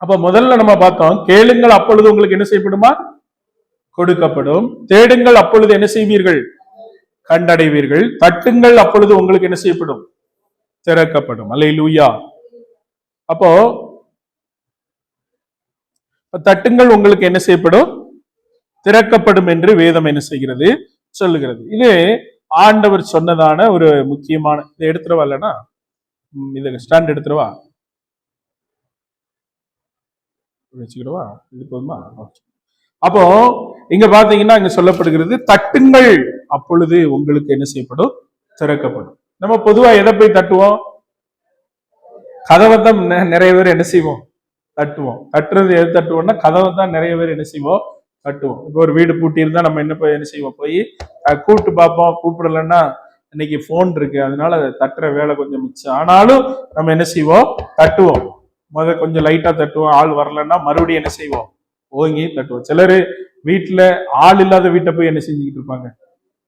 அப்ப முதல்ல நம்ம பார்த்தோம், கேளுங்கள் அப்பொழுது உங்களுக்கு என்ன செய்யப்படுமா? கொடுக்கப்படும். தேடுங்கள் அப்பொழுது என்ன செய்வீர்கள்? கண்டடைவீர்கள். தட்டுங்கள் அப்பொழுது உங்களுக்கு என்ன செய்யப்படும்? திறக்கப்படும். அல்லேலூயா. அப்போ தட்டுங்கள் உங்களுக்கு என்ன செய்யப்படும்? திறக்கப்படும் என்று வேதம் என்ன செய்கிறது? சொல்லுகிறது. இது ஆண்டவர் சொன்னதான ஒரு முக்கியமான, இதை எடுத்துருவா, இல்லைன்னா இதை ஸ்டாண்ட் எடுத்துருவா, வச்சுக்கிடுவா, இது போதுமா? அப்போ இங்க பாத்தீங்கன்னா இங்க சொல்லப்படுகிறது, தட்டுங்கள் அப்பொழுது உங்களுக்கு என்ன செய்யப்படும்? திறக்கப்படும். நம்ம பொதுவா எதை போய் தட்டுவோம்? கதவை தான் நிறைய பேர் என்ன செய்வோம்? தட்டுவோம். தட்டுறது எது தட்டுவோம்னா கதவை தான் நிறைய பேர் என்ன செய்வோம்? தட்டுவோம். இப்போ ஒரு வீடு பூட்டி இருந்தா நம்ம என்ன செய்வோம்? போய் கூப்பிட்டு பார்ப்போம். கூப்பிடலன்னா இன்னைக்கு போன் இருக்கு, அதனால தட்டுற வேலை கொஞ்சம் மிச்சம். ஆனாலும் நம்ம என்ன செய்வோம்? தட்டுவோம். கொஞ்சம் லைட்டா தட்டுவோம். ஆள் வரலன்னா மறுபடியும் என்ன செய்வோம்? ஓங்கி தட்டுவோம். சிலரு வீட்டுல ஆள் இல்லாத வீட்டை போய் என்ன செஞ்சுக்கிட்டு இருப்பாங்க?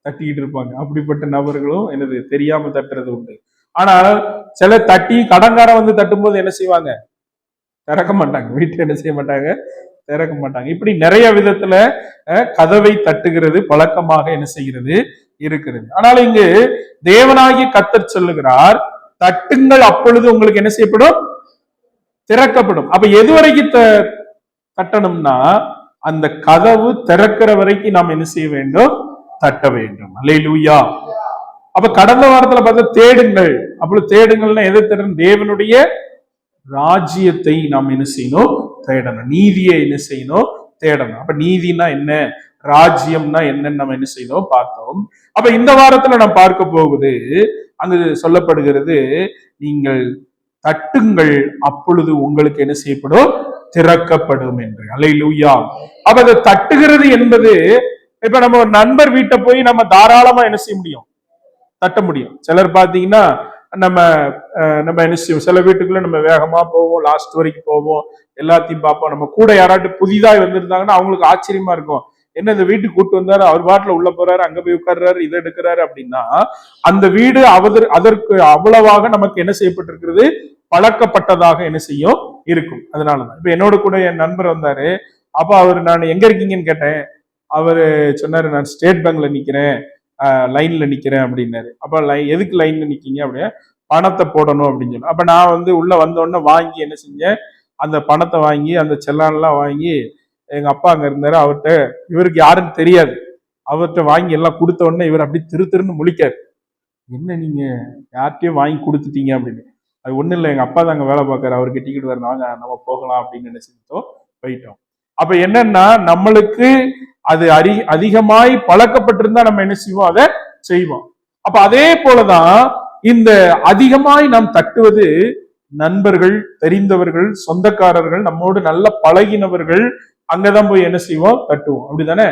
தட்டிக்கிட்டு இருப்பாங்க. அப்படிப்பட்ட நபர்களும் என்னது தெரியாம தட்டுறது உண்டு. ஆனால் சில தட்டி கடன்காரன் வந்து தட்டும் போது என்ன செய்வாங்க? திறக்க மாட்டாங்க. வீட்டுல என்ன செய்ய மாட்டாங்க? திறக்க மாட்டாங்க. இப்படி நிறைய விதத்துல கதவை தட்டுகிறது பழக்கமாக என்ன செய்கிறது? இருக்கிறது. ஆனால் இங்கு தேவனாகிய கர்த்தர் சொல்லுகிறார், தட்டுங்கள் அப்பொழுது உங்களுக்கு என்ன செய்யப்படும்? திறக்கப்படும். அப்ப எது வரைக்கும் தட்டணும்னா அந்த கதவு திறக்கிற வரைக்கும் நாம் என்ன செய்ய வேண்டும்? தட்ட வேண்டும். அல்லேலூயா. அப்ப கடந்த வாரத்துல பார்த்தா தேடுங்கள். அப்பொழுது தேடுங்கள்னா எதை தேடணும்? தேவனுடைய ராஜ்யத்தை நாம் என்ன செய்யணும்? தேடணும். நீதியை என்ன செய்யணும்? தேடணும். அப்ப நீதினா என்ன, ராஜ்யம்னா என்னன்னு நம்ம என்ன செய்யணும்? பார்த்தோம். அப்ப இந்த வாரத்துல நாம் பார்க்க போகுது, அங்கு சொல்லப்படுகிறது, நீங்கள் தட்டுங்கள் அப்பொழுது உங்களுக்கு என்ன செய்யப்படும்? திறக்கப்படும் என்று. அல்லேலூயா. அப்ப அதை தட்டுகிறது என்பது, இப்ப நம்ம ஒரு நண்பர் வீட்டை போய் நம்ம தாராளமா என்ன செய்ய முடியும்? தட்ட முடியும். சிலர் பாத்தீங்கன்னா நம்ம என்ன செய்வோம்? சில வீட்டுக்குள்ள நம்ம வேகமா போவோம், லாஸ்ட் வரைக்கும் போவோம், எல்லாத்தையும் பார்ப்போம். நம்ம கூட யாராட்டும் புதிதாக வந்திருந்தாங்கன்னா அவங்களுக்கு ஆச்சரியமா இருக்கும். என்ன இந்த வீட்டுக்கு கூட்டு வந்தாரு, அவர் பாட்டுல உள்ள போறாரு, அங்க போய் உட்கார்றாரு, இதை எடுக்கிறாரு அப்படின்னா அந்த வீடு அதற்கு அவ்வளவாக நமக்கு என்ன செய்யப்பட்டிருக்கிறது? பழக்கப்பட்டதாக என்ன செய்யும்? இருக்கும். அதனாலதான் இப்ப என்னோட கூட என் நண்பர் வந்தாரு. அப்ப அவரு, நான் எங்க இருக்கீங்கன்னு கேட்டேன். அவரு சொன்னாரு, நான் ஸ்டேட் பேங்க்ல நிக்கிறேன், லைன்ல நிக்கிறேன் அப்படின்னாரு. அப்ப எதுக்கு லைன்ல நிக்கீங்க? அப்படியே பணத்தை போடணும் அப்படின்னு சொல்லி. அப்ப நான் வந்து உள்ள வந்த உடனே வாங்கி என்ன செஞ்சேன்? அந்த பணத்தை வாங்கி அந்த செல்லான்லாம் வாங்கி, எங்க அப்பா அங்க இருந்தாரு, அவர்கிட்ட, இவருக்கு யாருன்னு தெரியாது, அவர்கிட்ட வாங்கி எல்லாம் கொடுத்த உடனே இவர் அப்படி திருன்னு முழிக்காரு. என்ன நீங்க யார்கிட்டயும் வாங்கி கொடுத்துட்டீங்க அப்படின்னு. அது ஒண்ணும் இல்லை, எங்க அப்பா தான் அங்க வேலை பார்க்கறாரு, அவருக்கு டிக்கெட் வரணும், நம்ம போகலாம் அப்படின்னு நினைச்சிட்டோம், போயிட்டோம். அப்ப என்னன்னா, நம்மளுக்கு அது அதிகமாய் பழக்கப்பட்டிருந்தா நம்ம என்ன செய்வோம்? அதை செய்வோம். அப்ப அதே போலதான் இந்த அதிகமாய் நாம் தட்டுவது, நண்பர்கள், தெரிந்தவர்கள், சொந்தக்காரர்கள், நம்மோடு நல்ல பழகினவர்கள், அங்கதான் போய் என்ன செய்வோம்? தட்டுவோம். அப்படிதானே?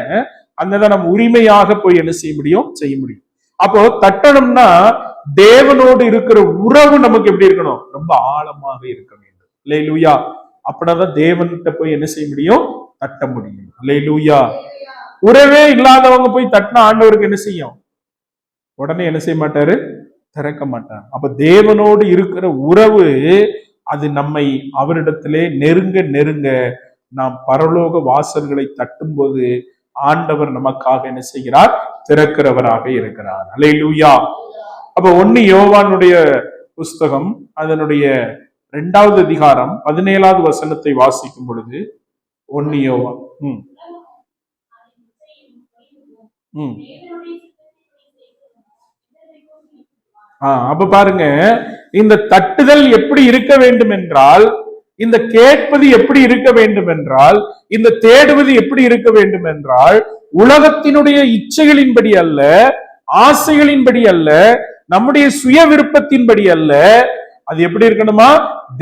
அங்கதான் நம்ம உரிமையாக போய் என்ன செய்ய முடியும்? செய்ய முடியும். அப்போ தட்டணும்னா தேவனோடு இருக்கிற உறவு நமக்கு எப்படி இருக்கணும்? ரொம்ப ஆழமாக இருக்க வேண்டும். அல்லேலூயா. அப்படிதான் தேவன்கிட்ட போய் என்ன செய்ய முடியும்? தட்ட முடியும். அல்லேலூயா. உறவே இல்லாதவங்க போய் தட்டினா ஆண்டவருக்கு என்ன செய்யும்? உடனே என்ன செய்ய மாட்டாரு? திறக்க மாட்டார். அப்ப தேவனோடு இருக்கிற உறவு, அது நம்மை அவரிடத்திலே நெருங்க நெருங்க நாம் பரலோக வாசல்களை தட்டும் போது ஆண்டவர் நமக்காக என்ன செய்கிறார்? திறக்கிறவராக இருக்கிறார். அல்லேலூயா. அப்ப 1 யோவானுடைய புஸ்தகம் அதனுடைய 2வது அதிகாரம் 17வது வசனத்தை வாசிக்கும் பொழுது, 1 யோவான் அப்ப பாருங்க, இந்த தட்டுதல் எப்படி இருக்க வேண்டும் என்றால், இந்த கேட்பது எப்படி இருக்க வேண்டும் என்றால், இந்த தேடுவது எப்படி இருக்க வேண்டும் என்றால், உலகத்தினுடைய இச்சைகளின்படி அல்ல, ஆசைகளின்படி அல்ல, நம்முடைய சுய விருப்பத்தின்படி அல்ல. அது எப்படி இருக்கணுமா?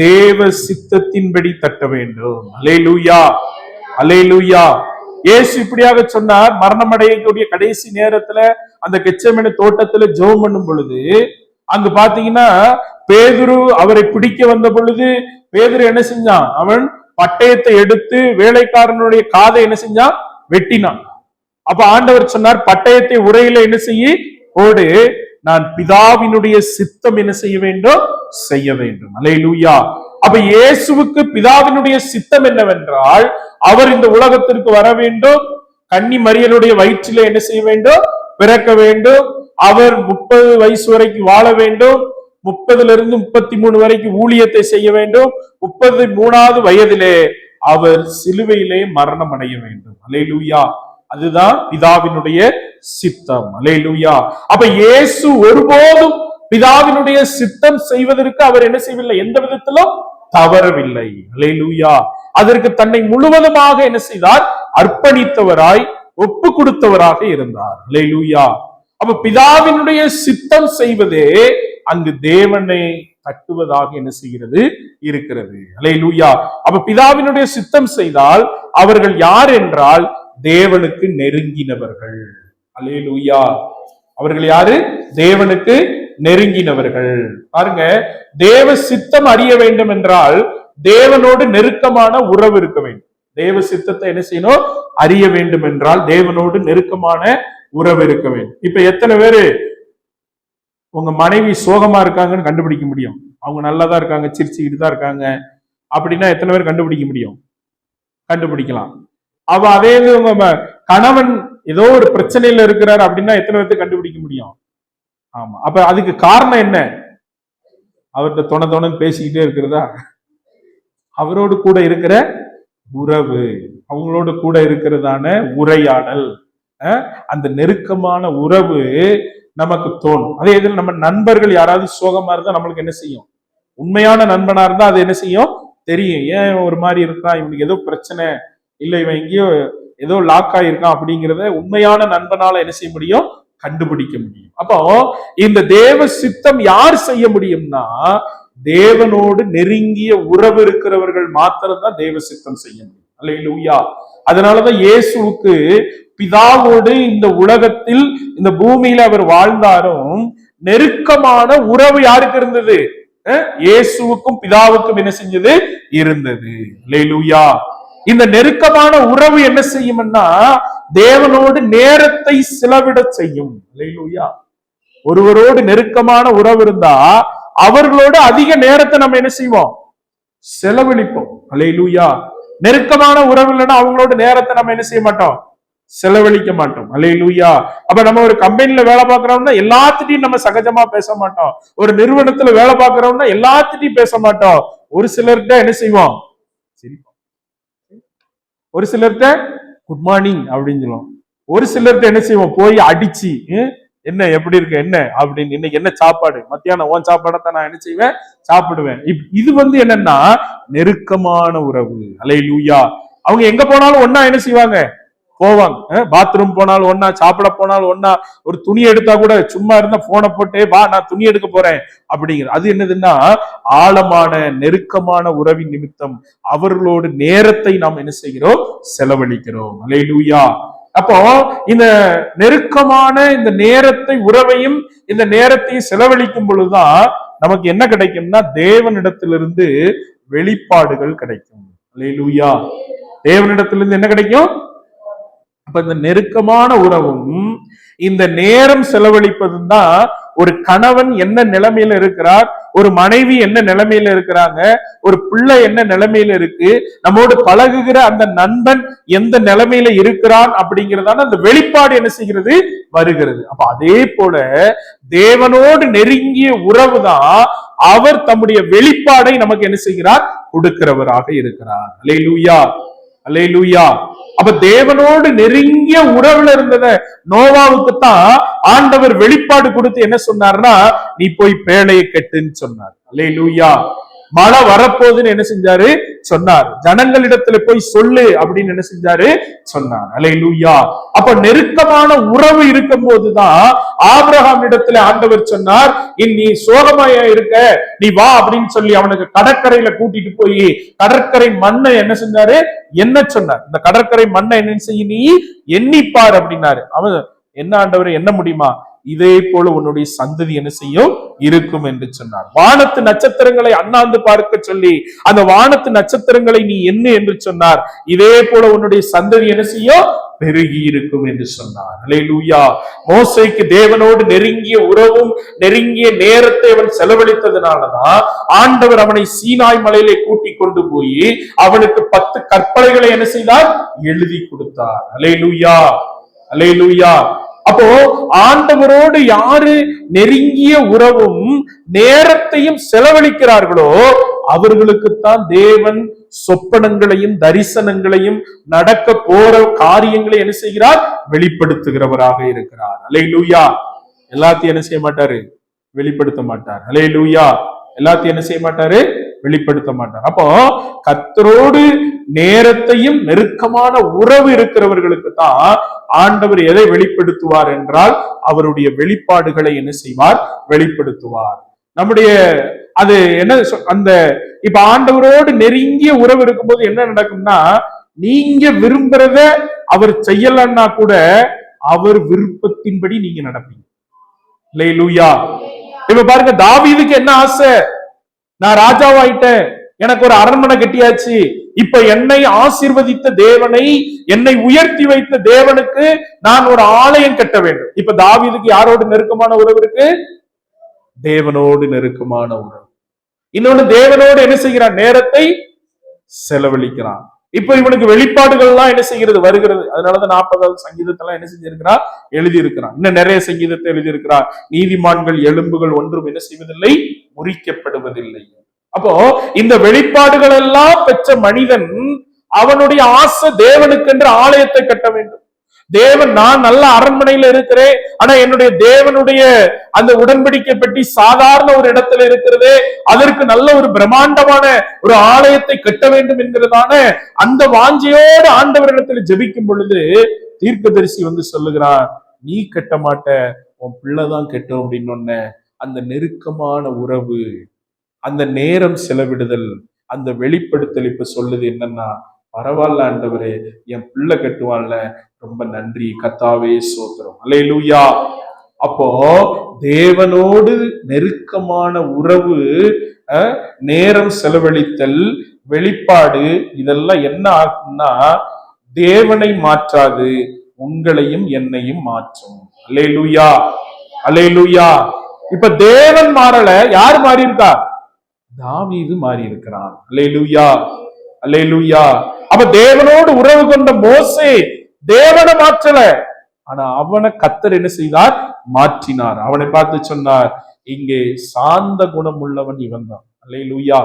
தேவ சித்தத்தின்படி தட்ட வேண்டும். அல்லேலூயா. அல்லேலூயா. இயேசு இப்படியாக சொன்னார். மரணம் அடையக்கூடிய கடைசி நேரத்துல அந்த கெத்செமனே தோட்டத்துல ஜெபம் பண்ணும் பொழுது, அங்க பாத்தீங்கன்னா பேதுரு அவரை பிடிக்க வந்த பொழுது, பேதுரு என்ன செஞ்சான்? அவன் பட்டயத்தை எடுத்து வேலைக்காரனுடைய காதை என்ன செஞ்சான்? வெட்டினான். அப்ப ஆண்டவர் சொன்னார், பட்டயத்தை உரையில என்ன செய்ய போடு, நான் பிதாவினுடைய சித்தம் என்ன செய்ய வேண்டும்? செய்ய வேண்டும். அல்லேலூயா. அப்ப இயேசுவுக்கு பிதாவினுடைய சித்தம் என்னவென்றால், அவர் இந்த உலகத்திற்கு வர வேண்டும், கன்னி மரியனுடைய வயிற்றிலே என்ன செய்ய வேண்டும்? பிறக்க வேண்டும். அவர் 30 வயசு வரைக்கும் வாழ வேண்டும். 30 33 வரைக்கும் ஊழியத்தை செய்ய வேண்டும். 33வது வயதிலே அவர் சிலுவையிலே மரணம் அடைய வேண்டும். அல்லேலூயா. அதுதான் பிதாவினுடைய சித்தம். அல்லேலூயா. அப்ப இயேசு ஒருபோதும் பிதாவினுடைய சித்தம் செய்வதற்கு அவர் என்ன செய்யவில்லை? எந்த விதத்திலும் தவறவில்லை. அல்லேலூயா. அதற்கு தன்னை முழுவதுமாக என்ன செய்தார்? அர்ப்பணித்தவராய், ஒப்பு கொடுத்தவராக இருந்தார். அல்லேலூயா. அப்ப பிதாவினுடைய சித்தம் செய்வதே அங்கு தேவனை தட்டுவதாக என்ன செய்கிறது? இருக்கிறது. அல்லேலூயா. அப்ப பிதாவினுடைய சித்தம் செய்தால் அவர்கள் யார் என்றால் தேவனுக்கு நெருங்கினவர்கள். அல்லேலூயா. அவர்கள் யாரு? தேவனுக்கு நெருங்கினவர்கள். பாருங்க, தேவ சித்தம் அறிய வேண்டும் என்றால் தேவனோடு நெருக்கமான உறவு இருக்க வேண்டும். தேவ சித்தத்தை என்ன செய்யணும்? அறிய வேண்டும் என்றால் தேவனோடு நெருக்கமான உறவு இருக்க வேண்டும். இப்ப எத்தனை பேரு உங்க மனைவி சோகமா இருக்காங்கன்னு கண்டுபிடிக்க முடியும்? அவங்க நல்லாதான் இருக்காங்க, சிரிச்சுக்கிட்டு தான் இருக்காங்க அப்படின்னா எத்தனை பேர் கண்டுபிடிக்க முடியும்? கண்டுபிடிக்கலாம். அவ அதே உங்க கணவன் ஏதோ ஒரு பிரச்சனையில இருக்கிறார் அப்படின்னா எத்தனை பேருக்கு கண்டுபிடிக்க முடியும்? ஆமா. அப்ப அதுக்கு காரணம் என்ன? அவர்கிட்ட தொண பேசிக்கிட்டே இருக்கிறதா? அவரோடு கூட இருக்கிற உறவு, அவங்களோடு கூட இருக்கிறதான உரையாடல், அந்த நெருக்கமான உறவு நமக்கு தோணும். அதே இதில் நம்ம நண்பர்கள் யாராவது சோகமா இருந்தா நம்மளுக்கு என்ன செய்யும்? உண்மையான நண்பனா இருந்தா அது என்ன செய்யும்? தெரியும். ஏன் ஒரு மாதிரி இருக்கான், இவனுக்கு ஏதோ பிரச்சனை, இல்லை இவன் எங்கேயோ ஏதோ லாக் ஆயிருக்கான் அப்படிங்கிறத உண்மையான நண்பனால என்ன செய்ய முடியும்? கண்டுபிடிக்க முடியும். அப்போ இந்த தேவ சித்தம் யார் செய்ய முடியும்னா தேவனோடு நெருங்கிய உறவு இருக்கிறவர்கள் மாத்திரம்தான் தேவ சித்தம் செய்ய முடியும். அல்லேலூயா. அதனாலதான் இயேசுவுக்கு பிதாவோடு இந்த உலகத்தில் இந்த பூமியில அவர் வாழ்ந்தாரும் நெருக்கமான உறவு யாருக்கு இருந்தது? இயேசுவுக்கும் பிதாவுக்கும் என்ன செஞ்சது? இருந்தது. அல்லேலூயா. இந்த நெருக்கமான உறவு என்ன செய்யும்னா தேவனோடு நேரத்தை செலவிட செய்யும். அல்லேலூயா. ஒருவரோடு நெருக்கமான உறவு இருந்தா அவர்களோடு அதிக நேரத்தை நம்ம என்ன செய்வோம்? செலவழிப்போம். அல்லேலூயா. நெருக்கமான உறவு இல்லைன்னா அவங்களோட நேரத்தை நம்ம என்ன செய்ய மாட்டோம்? செலவழிக்க மாட்டோம். அல்லேலூயா. அப்ப நம்ம ஒரு கம்பெனில வேலை பார்க்கிறோம்னா எல்லாத்திட்டையும் நம்ம சகஜமா பேச மாட்டோம். ஒரு நிறுவனத்துல வேலை பார்க்கிறோம்னா எல்லாத்திட்டையும் பேச மாட்டோம். ஒரு சிலர்கிட்ட என்ன செய்வோம்? ஒரு சிலர்கிட்ட குட் மார்னிங் அப்படின்னு சொல்லுவோம். ஒரு சிலர்கிட்ட என்ன செய்வோம்? போய் அடிச்சு, என்ன எப்படி இருக்கு, என்ன அப்படின்னு, இன்னைக்கு என்ன சாப்பாடு, மத்தியானம் உன் சாப்பாடத்தான் நான் என்ன செய்வேன்? சாப்பிடுவேன். இது என்னன்னா நெருக்கமான உறவு. அல்லேலூயா. அவங்க எங்க போனாலும் ஒன்னா என்ன செய்வாங்க? போவாங்க. பாத்ரூம் போனாலும் ஒன்னா, சாப்பிட போனாலும் ஒன்னா, ஒரு துணி எடுத்தா கூட சும்மா இருந்தா போனை போட்டே வா நான் துணி எடுக்க போறேன் அப்படிங்கிற அது என்னதுன்னா ஆழமான நெருக்கமான உறவின் நிமித்தம் அவர்களோடு நேரத்தை நாம் என்ன செய்கிறோம்? செலவழிக்கிறோம். அல்லேலூயா. அப்போ இந்த நெருக்கமான இந்த நேரத்தை, உறவையும் இந்த நேரத்தையும் செலவழிக்கும் பொழுதுதான் நமக்கு என்ன கிடைக்கும்னா தேவனிடத்திலிருந்து வெளிப்பாடுகள் கிடைக்கும். அல்லேலூயா. தேவனிடத்திலிருந்து என்ன கிடைக்கும்? அப்ப இந்த நெருக்கமான உறவும் இந்த நேரம் செலவழிப்பதும் தான் ஒரு கணவன் என்ன நிலைமையில இருக்கிறார், ஒரு மனைவி என்ன நிலைமையில இருக்கிறாங்க, ஒரு பிள்ளை என்ன நிலைமையில இருக்கு, நம்மோடு பழகுகிற அந்த நண்பன் எந்த நிலைமையில இருக்கிறான் அப்படிங்கிறதான அந்த வெளிப்பாடு என்ன செய்கிறது? வருகிறது. அப்ப அதே போல தேவனோடு நெருங்கிய உறவு தான் அவர் தம்முடைய வெளிப்பாடை நமக்கு என்ன செய்கிறார்? கொடுக்கிறவராக இருக்கிறார். அல்லேலூயா. அல்லேலூயா. அப்ப தேவனோடு நெருங்கிய உறவுல இருந்தத நோவாவுக்கு தான் ஆண்டவர் வெளிப்பாடு கொடுத்து என்ன சொன்னார்னா நீ போய் பேழையை கட்டுன்னு சொன்னார். அல்லேலூயா. மழை வரப்போகுதுன்னு என்ன செஞ்சாரு? சொன்னார். ஜனங்களிடத்துல போய் சொல்லு அப்படின்னு என்ன செஞ்சாரு? சொன்னார். அல்லேலூயா. அப்ப நெருக்கமான உறவு இருக்கும் போதுதான் ஆபிரகாம் இடத்துல ஆண்டவர் சொன்னார், நீ சோகமாயா இருக்க, நீ வா அப்படின்னு சொல்லி அவனுக்கு கடற்கரையில கூட்டிட்டு போய் கடற்கரை மண்ணை என்ன செஞ்சாரு? என்ன சொன்னார்? இந்த கடற்கரை மண்ணை என்ன செய்ய நீ எண்ணிப்பார் அப்படின்னாரு. அவன் என்ன ஆண்டவர் என்ன முடியுமா? இதே போல உன்னுடைய சந்ததி என்ன செய்யும்? இருக்கும் என்று சொன்னார். வானத்து நட்சத்திரங்களை அண்ணாந்து பார்க்க சொல்லி அந்த வானத்து நட்சத்திரங்களை நீ என்ன என்று சொன்னார். இதே போல உன்னுடைய சந்ததி என்ன செய்யும்? பெருகி இருக்கும் என்று சொன்னார். அல்லேலூயா. மோசேக்கு தேவனோடு நெருங்கிய உறவும் நெருங்கிய நேரத்தை அவன் செலவழித்ததுனாலதான் ஆண்டவர் அவனை சீனாய் மலையிலே கூட்டிக் கொண்டு போய் அவனுக்கு 10 கற்பனைகளை என்ன செய்தார்? எழுதி கொடுத்தார். அல்லேலூயா, அல்லேலூயா. அப்போ ஆண்டவரோடு யாரு நெருங்கிய உறவும் நேரத்தையும் செலவழிக்கிறார்களோ அவர்களுக்குத்தான் தேவன் சொப்பனங்களையும் தரிசனங்களையும் நடக்க போற காரியங்களை என்ன செய்கிறார்? வெளிப்படுத்துகிறவராக இருக்கிறார். அல்லேலூயா. எல்லாத்தையும் என்ன செய்ய மாட்டாரு? வெளிப்படுத்த மாட்டார். அல்லேலூயா. எல்லாத்தையும் என்ன செய்ய மாட்டாரு? வெளிப்படுத்த மாட்டார். அப்போ கர்த்தரோடு நேரத்தையும் நெருக்கமான உறவு இருக்கிறவர்களுக்கு தான் ஆண்டவர் எதை வெளிப்படுத்துவார் என்றால் அவருடைய வெளிப்பாடுகளை என்ன செய்வார்? வெளிப்படுத்துவார். நம்முடைய அது என்ன அந்த இப்ப ஆண்டவரோடு நெருங்கிய உறவு இருக்கும்போது என்ன நடக்கும்னா நீங்க விரும்புறத அவர் செய்யலன்னா கூட அவர் விருப்பத்தின்படி நீங்க நடப்பீங்க. அல்லேலூயா. இப்ப பாருங்க, தாவீதுக்கு என்ன ஆசை? நான் ராஜாவாயிட்டேன், எனக்கு ஒரு அரண்மனை கட்டியாச்சு, இப்ப என்னை ஆசீர்வதித்த தேவனை, என்னை உயர்த்தி வைத்த தேவனுக்கு நான் ஒரு ஆலயம் கட்ட வேண்டும். இப்ப தாவீதுக்கு யாரோடு நெருக்கமான உறவு இருக்கு? தேவனோடு நெருக்கமான உறவு. இன்னொன்னு, தேவனோடு என்ன செய்கிறான்? நேரத்தை செலவழிக்கிறான். இப்ப இவனுக்கு வெளிப்பாடுகள் எல்லாம் என்ன செய்கிறது? வருகிறது. அதனாலதான் 40வது சங்கீதத்தெல்லாம் என்ன செஞ்சிருக்கிறான்? எழுதி இருக்கிறான். இன்னும் நிறைய சங்கீதத்தை எழுதி இருக்கிறான். நீதிமான்கள் எலும்புகள் ஒன்றும் என்ன செய்வதில்லை? முறிக்கப்படுவதில்லை. அப்போ இந்த வெளிப்பாடுகள் எல்லாம் பெற்ற மனிதன் அவனுடைய ஆசை தேவனுக்கென்று ஆலயத்தை கட்ட வேண்டும். தேவன், நான் நல்ல அரண்மனையில இருக்கிறேன், ஆனா என்னுடைய தேவனுடைய அந்த உடன்படிக்கை பெட்டி சாதாரண ஒரு இடத்துல இருக்கிறது, அதற்கு நல்ல ஒரு பிரம்மாண்டமான ஒரு ஆலயத்தை கட்ட வேண்டும் என்கிறதான அந்த வாஞ்சையோடு ஆண்டவரிடத்துல ஜெபிக்கும் பொழுது தீர்க்கதரிசி வந்து சொல்லுகிறான், நீ கட்ட மாட்ட, உன் பிள்ளைதான் கட்டும் அப்படின்னு. அந்த நெருக்கமான உறவு, அந்த நேரம் செலவிடுதல், அந்த வெளிப்படுத்தல் இப்ப சொல்லுது என்னன்னா, பரவாயில்ல ஆண்டவரே, என் பிள்ளை கட்டுவான்ல, ரொம்ப நன்றி கர்த்தாவே, ஸ்தோத்திரம். அல்லேலூயா. அப்போ தேவனோடு நெருக்கமான உறவு, நேரம் செலவழித்தல், வெளிப்பாடு, இதெல்லாம் என்ன ஆகும்னா தேவனை மாற்றாது, உங்களையும் என்னையும் மாற்றும். அல்லேலூயா, அல்லேலூயா. இப்ப தேவன் மாறல, யார் மாறி இருக்கா? தாவீது மாறி இருக்கிறான். அல்லேலூயா, அல்லேலூயா. அப்ப தேவனோடு உறவு கொண்ட மோசே தேவனை மாற்றல, ஆனா அவனை கர்த்தர் என்ன செய்தார்? மாற்றினார். அவனை பார்த்து சொன்னார், இங்கே சாந்த குணம் உள்ளவன் இவன் தான். அல்லேலூயா.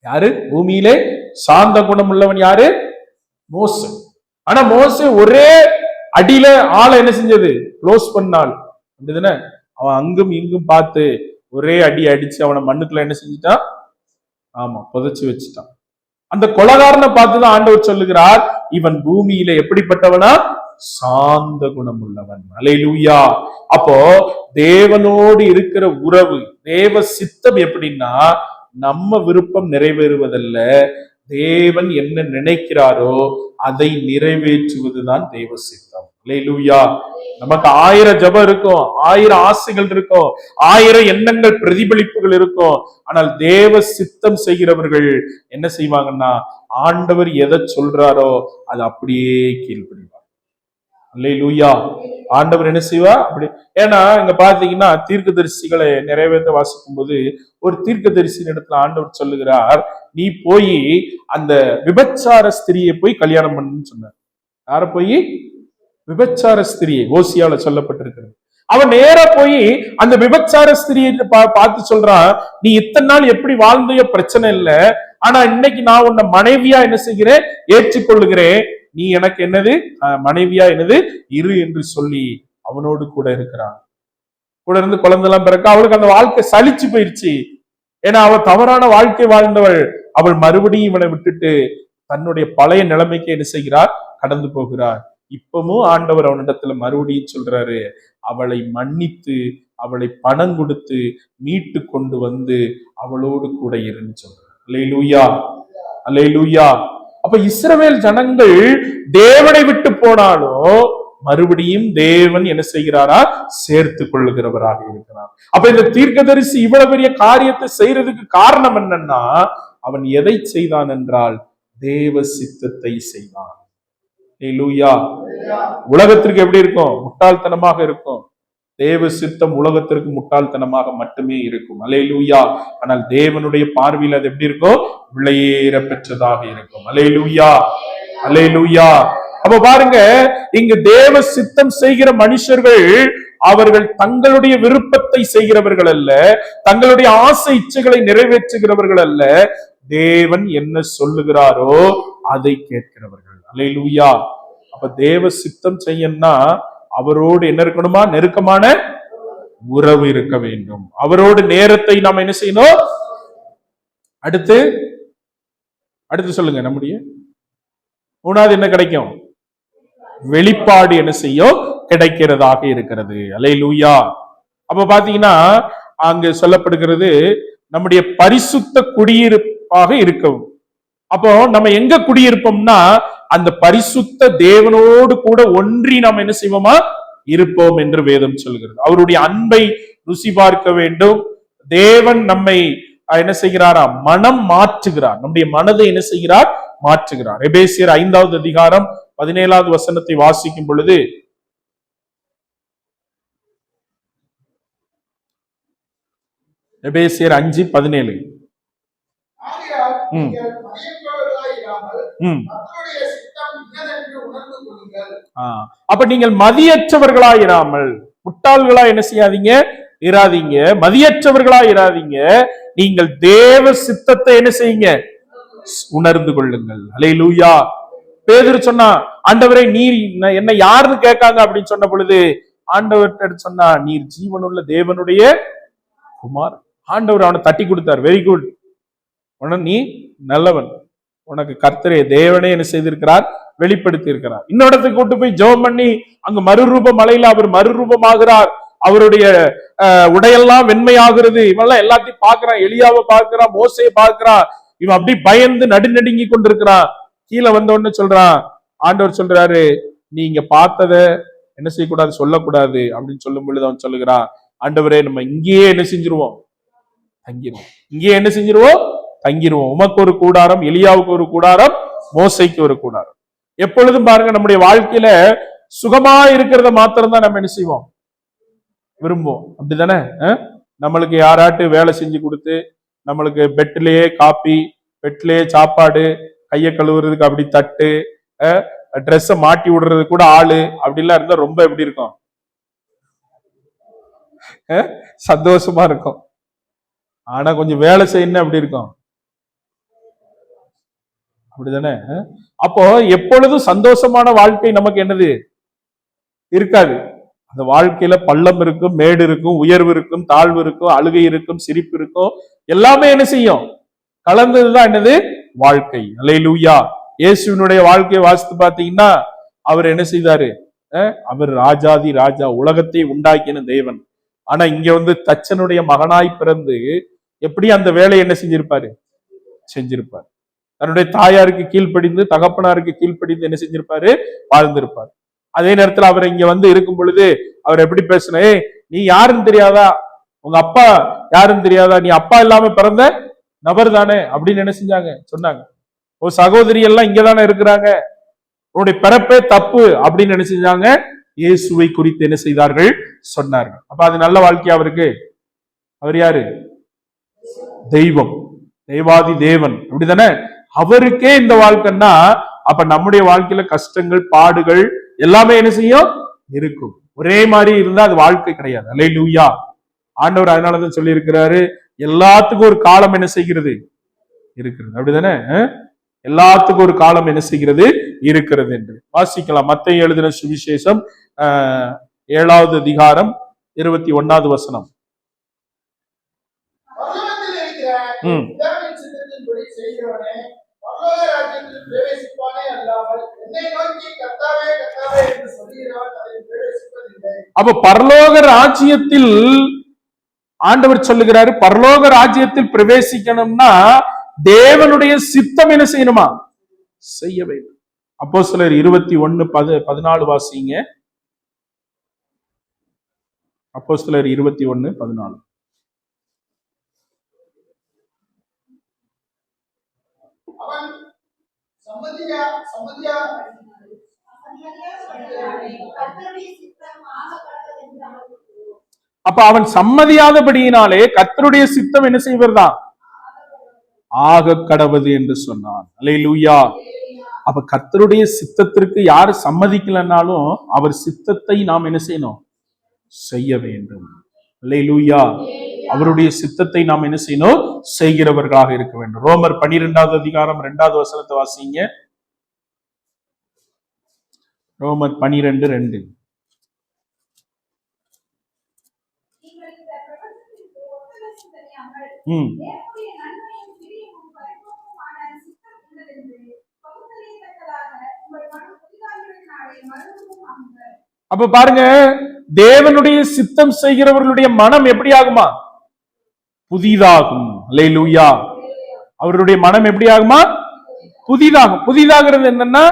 யாரு? பூமியிலே சாந்த குணம் உள்ளவன் யாரு? மோசே. ஆனா மோசே ஒரே அடியில ஆளை என்ன செஞ்சது? க்ளோஸ் பண்ணாள். அப்படிதானே? அவன் அங்கும் இங்கும் பார்த்து ஒரே அடி அடிச்சு அவனை மண்ணுக்குள்ள என்ன செஞ்சுட்டான்? ஆமா, புதைச்சு வச்சுட்டான். அந்த கொலைகாரனை பார்த்துதான் ஆண்டவர் சொல்லுகிறார், இவன் பூமியில எப்படிப்பட்டவனா? சாந்த குணம் உள்ளவன். அல்லேலூயா. அப்போ தேவனோடு இருக்கிற உறவு, தேவ சித்தம் எப்படின்னா, நம்ம விருப்பம் நிறைவேறுவதல்ல, தேவன் என்ன நினைக்கிறாரோ அதை நிறைவேற்றுவதுதான் தேவ சித்தம். அல்லேலூயா. நமக்கு 1000 ஜெபம் இருக்கும், 1000 ஆசைகள் இருக்கும், 1000 எண்ணங்கள் பிரதிபலிப்புகள் இருக்கும். ஆனால் தேவ சித்தம் செய்கிறவர்கள் என்ன செய்வாங்கன்னா, ஆண்டவர் எதை சொல்றாரோ அது அப்படியே கீழ்ப்படிவார். அல்லேலூயா. ஆண்டவர் என்ன செய்வா? அப்படி. ஏன்னா இங்க பாத்தீங்கன்னா தீர்க்கதரிசிகளை நிறைவேற்ற வாசிக்கும் போது ஒரு தீர்க்கதரிசியின் இடத்துல ஆண்டவர் சொல்லுகிறார், நீ போய் அந்த விபச்சார ஸ்திரியை போய் கல்யாணம் பண்ணுன்னு சொன்னார். யார போய்? விபச்சார ஸ்திரியை. ஓசியால சொல்லப்பட்டிருக்கிறது. அவன் நேரா போய் அந்த விபச்சார ஸ்திரியை பார்த்து சொல்றான், நீ இத்தனை நாள் எப்படி வாழ்ந்தைய பிரச்சனை இல்லை, ஆனா இன்னைக்கு நான் உன்னை மனைவியா என்ன செய்கிறேன்? ஏற்றுக்கொள்ளுகிறேன், நீ எனக்கு என்னது? மனைவியா என்னது இரு என்று சொல்லி அவனோடு கூட இருக்கிறான். கூட இருந்து குழந்தைலாம் பிறக்க அவளுக்கு அந்த வாழ்க்கை சலிச்சு போயிடுச்சு. ஏன்னா அவள் தவறான வாழ்க்கை வாழ்ந்தவள். அவள் மறுபடியும் இவனை விட்டுட்டு தன்னுடைய பழைய நிலைமைக்கு என்ன செய்கிறார்? கடந்து போகிறார். இப்பவும் ஆண்டவர் அவனிடத்துல மறுபடியும் சொல்றாரு, அவளை மன்னித்து அவளை பணம் கொடுத்து மீட்டு கொண்டு வந்து அவளோடு கூட இருந்து சொல்றார். அல்லேலூயா, அல்லேலூயா. அப்ப இஸ்ரவேல் ஜனங்கள் தேவனை விட்டு போனாலும் மறுபடியும் தேவன் என்ன செய்கிறாரா? சேர்த்து கொள்ளுகிறவராக இருக்கிறார். அப்ப இந்த தீர்க்கதரிசி இவ்வளவு பெரிய காரியத்தை செய்யறதுக்கு காரணம் என்னன்னா, அவன் எதை செய்தான் என்றால் தேவ சித்தத்தை செய்தான். அல்லேலூயா. உலகத்திற்கு எப்படி இருக்கும்? முட்டாள்தனமாக இருக்கும். தேவ சித்தம் உலகத்திற்கு முட்டாள்தனமாக மட்டுமே இருக்கும். அல்லேலூயா. ஆனால் தேவனுடைய பார்வையில் அது எப்படி இருக்கும்? விலையேற பெற்றதாக இருக்கும். அல்லேலூயா, அல்லேலூயா. அப்ப பாருங்க, இங்கு தேவ சித்தம் செய்கிற மனுஷர்கள் அவர்கள் தங்களுடைய விருப்பத்தை செய்கிறவர்கள் அல்ல, தங்களுடைய ஆசை இச்சைகளை நிறைவேற்றுகிறவர்கள் அல்ல, தேவன் என்ன சொல்லுகிறாரோ அதை கேட்கிறவர்கள். அல்லேலூயா. அப்ப தேவ சித்தம் செய்யணும்னா அவரோடு என்ன இருக்கணுமா? நெருக்கமான உறவு இருக்க வேண்டும். அவரோடு நேரத்தை நாம் என்ன செய்யணும்? அடுத்து அடுத்து சொல்லுங்க. நம்முடைய மூணாவது என்ன கிடைக்கும்? வெளிப்பாடு என்ன செய்யும்? கிடைக்கிறதாக இருக்கிறது. அல்லேலூயா. அப்ப பாத்தீங்கன்னா அங்கு சொல்லப்படுகிறது நம்முடைய பரிசுத்த குடியிருப்பாக இருக்கும். அப்போ நம்ம எங்க குடியிருப்போம்னா அந்த பரிசுத்த தேவனோடு கூட ஒன்றி நாம் என்ன செய்வோமா? இருப்போம் என்று வேதம் சொல்கிறது. அவருடைய அன்பை ருசி பார்க்க வேண்டும். தேவன் நம்மை என்ன செய்கிறாரா? மனம் மாற்றுகிறார். நம்முடைய மனதை என்ன செய்கிறார்? மாற்றுகிறார். எபேசியர் 5வது அதிகாரம் 17வது வசனத்தை வாசிக்கும் பொழுது, எபேசியர் 5:17. அப்ப நீங்கள் மதியற்றவர்களாயிராமல், முட்டாள்களா என்ன செய்யாதீங்க? இராதீங்க. மதியற்றவர்களா இராதீங்க. நீங்கள் தேவ சித்தத்தை என்ன செய்யுங்க? உணர்ந்து கொள்ளுங்கள். அல்லேலூயா. பேதுரு சொன்னா, ஆண்டவரே நீர் என்ன யாருன்னு கேட்காங்க அப்படின்னு சொன்ன பொழுது ஆண்டவர் சொன்னா, நீர் ஜீவனுள்ள தேவனுடைய குமார். ஆண்டவர் அவனை தட்டி கொடுத்தார். வெரி குட், நீ நல்லவன், உனக்கு கர்த்தரே தேவனே என்ன செய்திருக்கிறார்? வெளிப்படுத்தி இருக்கிறார். இன்னொருத்துக்கு கூட்டு போய் ஜெபம் பண்ணி அங்கு மறுரூப மலையில அவர் மறுரூபமாகிறார். அவருடைய உடையெல்லாம் வெண்மையாகிறது. இவெல்லாம் எல்லாத்தையும் பார்க்கிறான். எலியாவை பார்க்கிறான், மோசையை பார்க்கிறான். இவன் அப்படி பயந்து நடுநடுங்கி கொண்டிருக்கிறான். கீழே வந்தோன்னு சொல்றான், ஆண்டவர் சொல்றாரு, நீங்க பார்த்ததை என்ன செய்யக்கூடாது? சொல்லக்கூடாது அப்படின்னு சொல்லும் பொழுது அவன் சொல்லுகிறான், ஆண்டவரே நம்ம இங்கேயே என்ன செஞ்சிருவோம்? தங்கிடுவோம். இங்கேயே என்ன செஞ்சிருவோம்? தங்கிடுவோம். உமக்கு ஒரு கூடாரம், எலியாவுக்கு ஒரு கூடாரம், மோசைக்கு ஒரு கூடாரம். எப்பொழுதும் பாருங்க, நம்முடைய வாழ்க்கையில சுகமா இருக்கிறத மாத்திரம் தான் நம்ம என்ன செய்வோம்? விரும்புவோம். அப்படித்தானே? நம்மளுக்கு யாராட்டு வேலை செஞ்சு கொடுத்து, நம்மளுக்கு பெட்லயே காப்பி, பெட்லயே சாப்பாடு, கையை கழுவுறதுக்கு அப்படி தட்டு, ட்ரெஸ்ஸை மாட்டி விடுறது கூட ஆளு, அப்படிலாம் இருந்தா ரொம்ப எப்படி இருக்கும்? சந்தோஷமா இருக்கும். ஆனா கொஞ்சம் வேலை செய்யணும் அப்படி இருக்கும். அப்படிதானே? அப்போ எப்பொழுதும் சந்தோஷமான வாழ்க்கை நமக்கு என்னது இருக்காது. அந்த வாழ்க்கையில பள்ளம் இருக்கும், மேடு இருக்கும், உயர்வு இருக்கும், தாழ்வு இருக்கும், அழுகை இருக்கும், சிரிப்பு இருக்கும், எல்லாமே என்ன செய்யும்? கலந்ததுதான் என்னது? வாழ்க்கை. அல்லேலூயா. இயேசுவினுடைய வாழ்க்கையை வாசித்து பார்த்தீங்கன்னா அவர் என்ன செய்தாரு? அவர் ராஜாதி ராஜா, உலகத்தை உண்டாக்கின தேவன். ஆனா இங்க வந்து தச்சனுடைய மகனாய் பிறந்து எப்படி அந்த வேலையை என்ன செஞ்சிருப்பாரு? செஞ்சிருப்பார். தன்னுடைய தாயாருக்கு கீழ்ப்படிந்து, தகப்பனாருக்கு கீழ்ப்படிந்து என்ன செஞ்சிருப்பாரு? வாழ்ந்திருப்பார். அதே நேரத்தில் அவர் இங்க வந்து இருக்கும் பொழுது அவர் எப்படி பேசின, நீ யாருன்னு தெரியாதா? உங்க அப்பா யாருன்னு தெரியாதா? நீ அப்பா இல்லாம பிறந்த நபர் தானே அப்படின்னு என்ன செஞ்சாங்க? சொன்னாங்க. ஒரு சகோதரி எல்லாம் இங்கதானே இருக்கிறாங்க, உன்னுடைய பிறப்பே தப்பு அப்படின்னு என்ன செஞ்சாங்க? இயேசுவை குறித்து என்ன செய்தார்கள்? சொன்னார்கள். அப்ப அது நல்ல வாழ்க்கையா அவருக்கு? அவர் யாரு? தெய்வம், தேவாதி தேவன். அப்படிதானே? அவருக்கே இந்த வாழ்க்கைன்னா அப்ப நம்முடைய வாழ்க்கையில கஷ்டங்கள், பாடுகள் எல்லாமே என்ன செய்யும்? இருக்கும். ஒரே மாதிரி இருந்தா அது வாழ்க்கை கிடையாது. அல்லேலூயா. ஆண்டவர் அதனாலதான் சொல்லி இருக்கிறாரு, எல்லாத்துக்கும் ஒரு காலம் என்ன செய்கிறது? இருக்கிறது. அப்படிதானே? எல்லாத்துக்கும் ஒரு காலம் என்ன செய்கிறது? இருக்கிறது என்று வாசிக்கலாம். மத்தேயு எழுதின சுவிசேஷம் 7வது அதிகாரம் 21வது வசனம். அப்ப பரலோக ராஜ்யத்தில் ஆண்டவர் சொல்லுகிறாரு, பரலோக ராஜ்யத்தில் பிரவேசிக்கணும்னா தேவனுடைய சித்தம் என்ன செய்யணுமா? செய்ய வேண்டும். அப்போஸ்தலர் 21:14 வாசிங்க. அப்போஸ்தலர் 21:14. அப்ப அவன் சம்மதியாதபடியினாலே கர்த்தருடைய சித்தம் என்ன செய்வதுதான் ஆக கடவது என்று சொன்னான். அல்லேலூயா. அப்ப கர்த்தருடைய சித்தத்திற்கு யாரு சம்மதிக்கலனாலும் அவர் சித்தத்தை நாம் என்ன செய்யணும், செய்ய வேண்டும். அல்லேலூயா. அவருடைய சித்தத்தை நாம் என்ன செய்யணும், செய்கிறவர்களாக இருக்க வேண்டும். ரோமர் 12வது அதிகாரம் 2வது வசனத்தை வாசிங்க. ரோமர் 12:2. அப்ப பாருங்க, தேவனுடைய சித்தம் செய்கிறவர்களுடைய மனம் எப்படி ஆகுமா, புதிதாகும். அல்லேலூயா. அவருடைய மனம் எப்படி ஆகுமா, புதிதாகும். புதிதாகிறது என்னன்னா,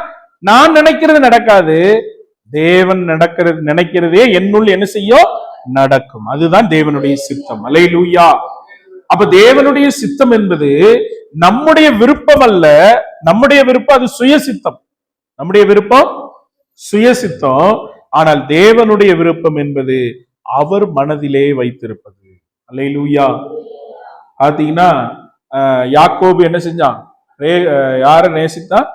நான் நினைக்கிறது நடக்காது, தேவன் நினைக்கிறதே என்னுள் என்ன செய்யும், நடக்கும். அதுதான் தேவனுடைய சித்தம். அல்லேலூயா. அப்ப தேவனுடைய சித்தம் என்பது நம்முடைய விருப்பம் அல்ல. நம்முடைய விருப்பம் அது சுயசித்தம். நம்முடைய விருப்பம் சுயசித்தம். ஆனால் தேவனுடைய விருப்பம் என்பது அவர் மனதிலே வைத்திருப்பது. அல்லேலூயா. பாத்தீங்கன்னா யாக்கோபு என்ன செஞ்சான், யார நேசித்தான்,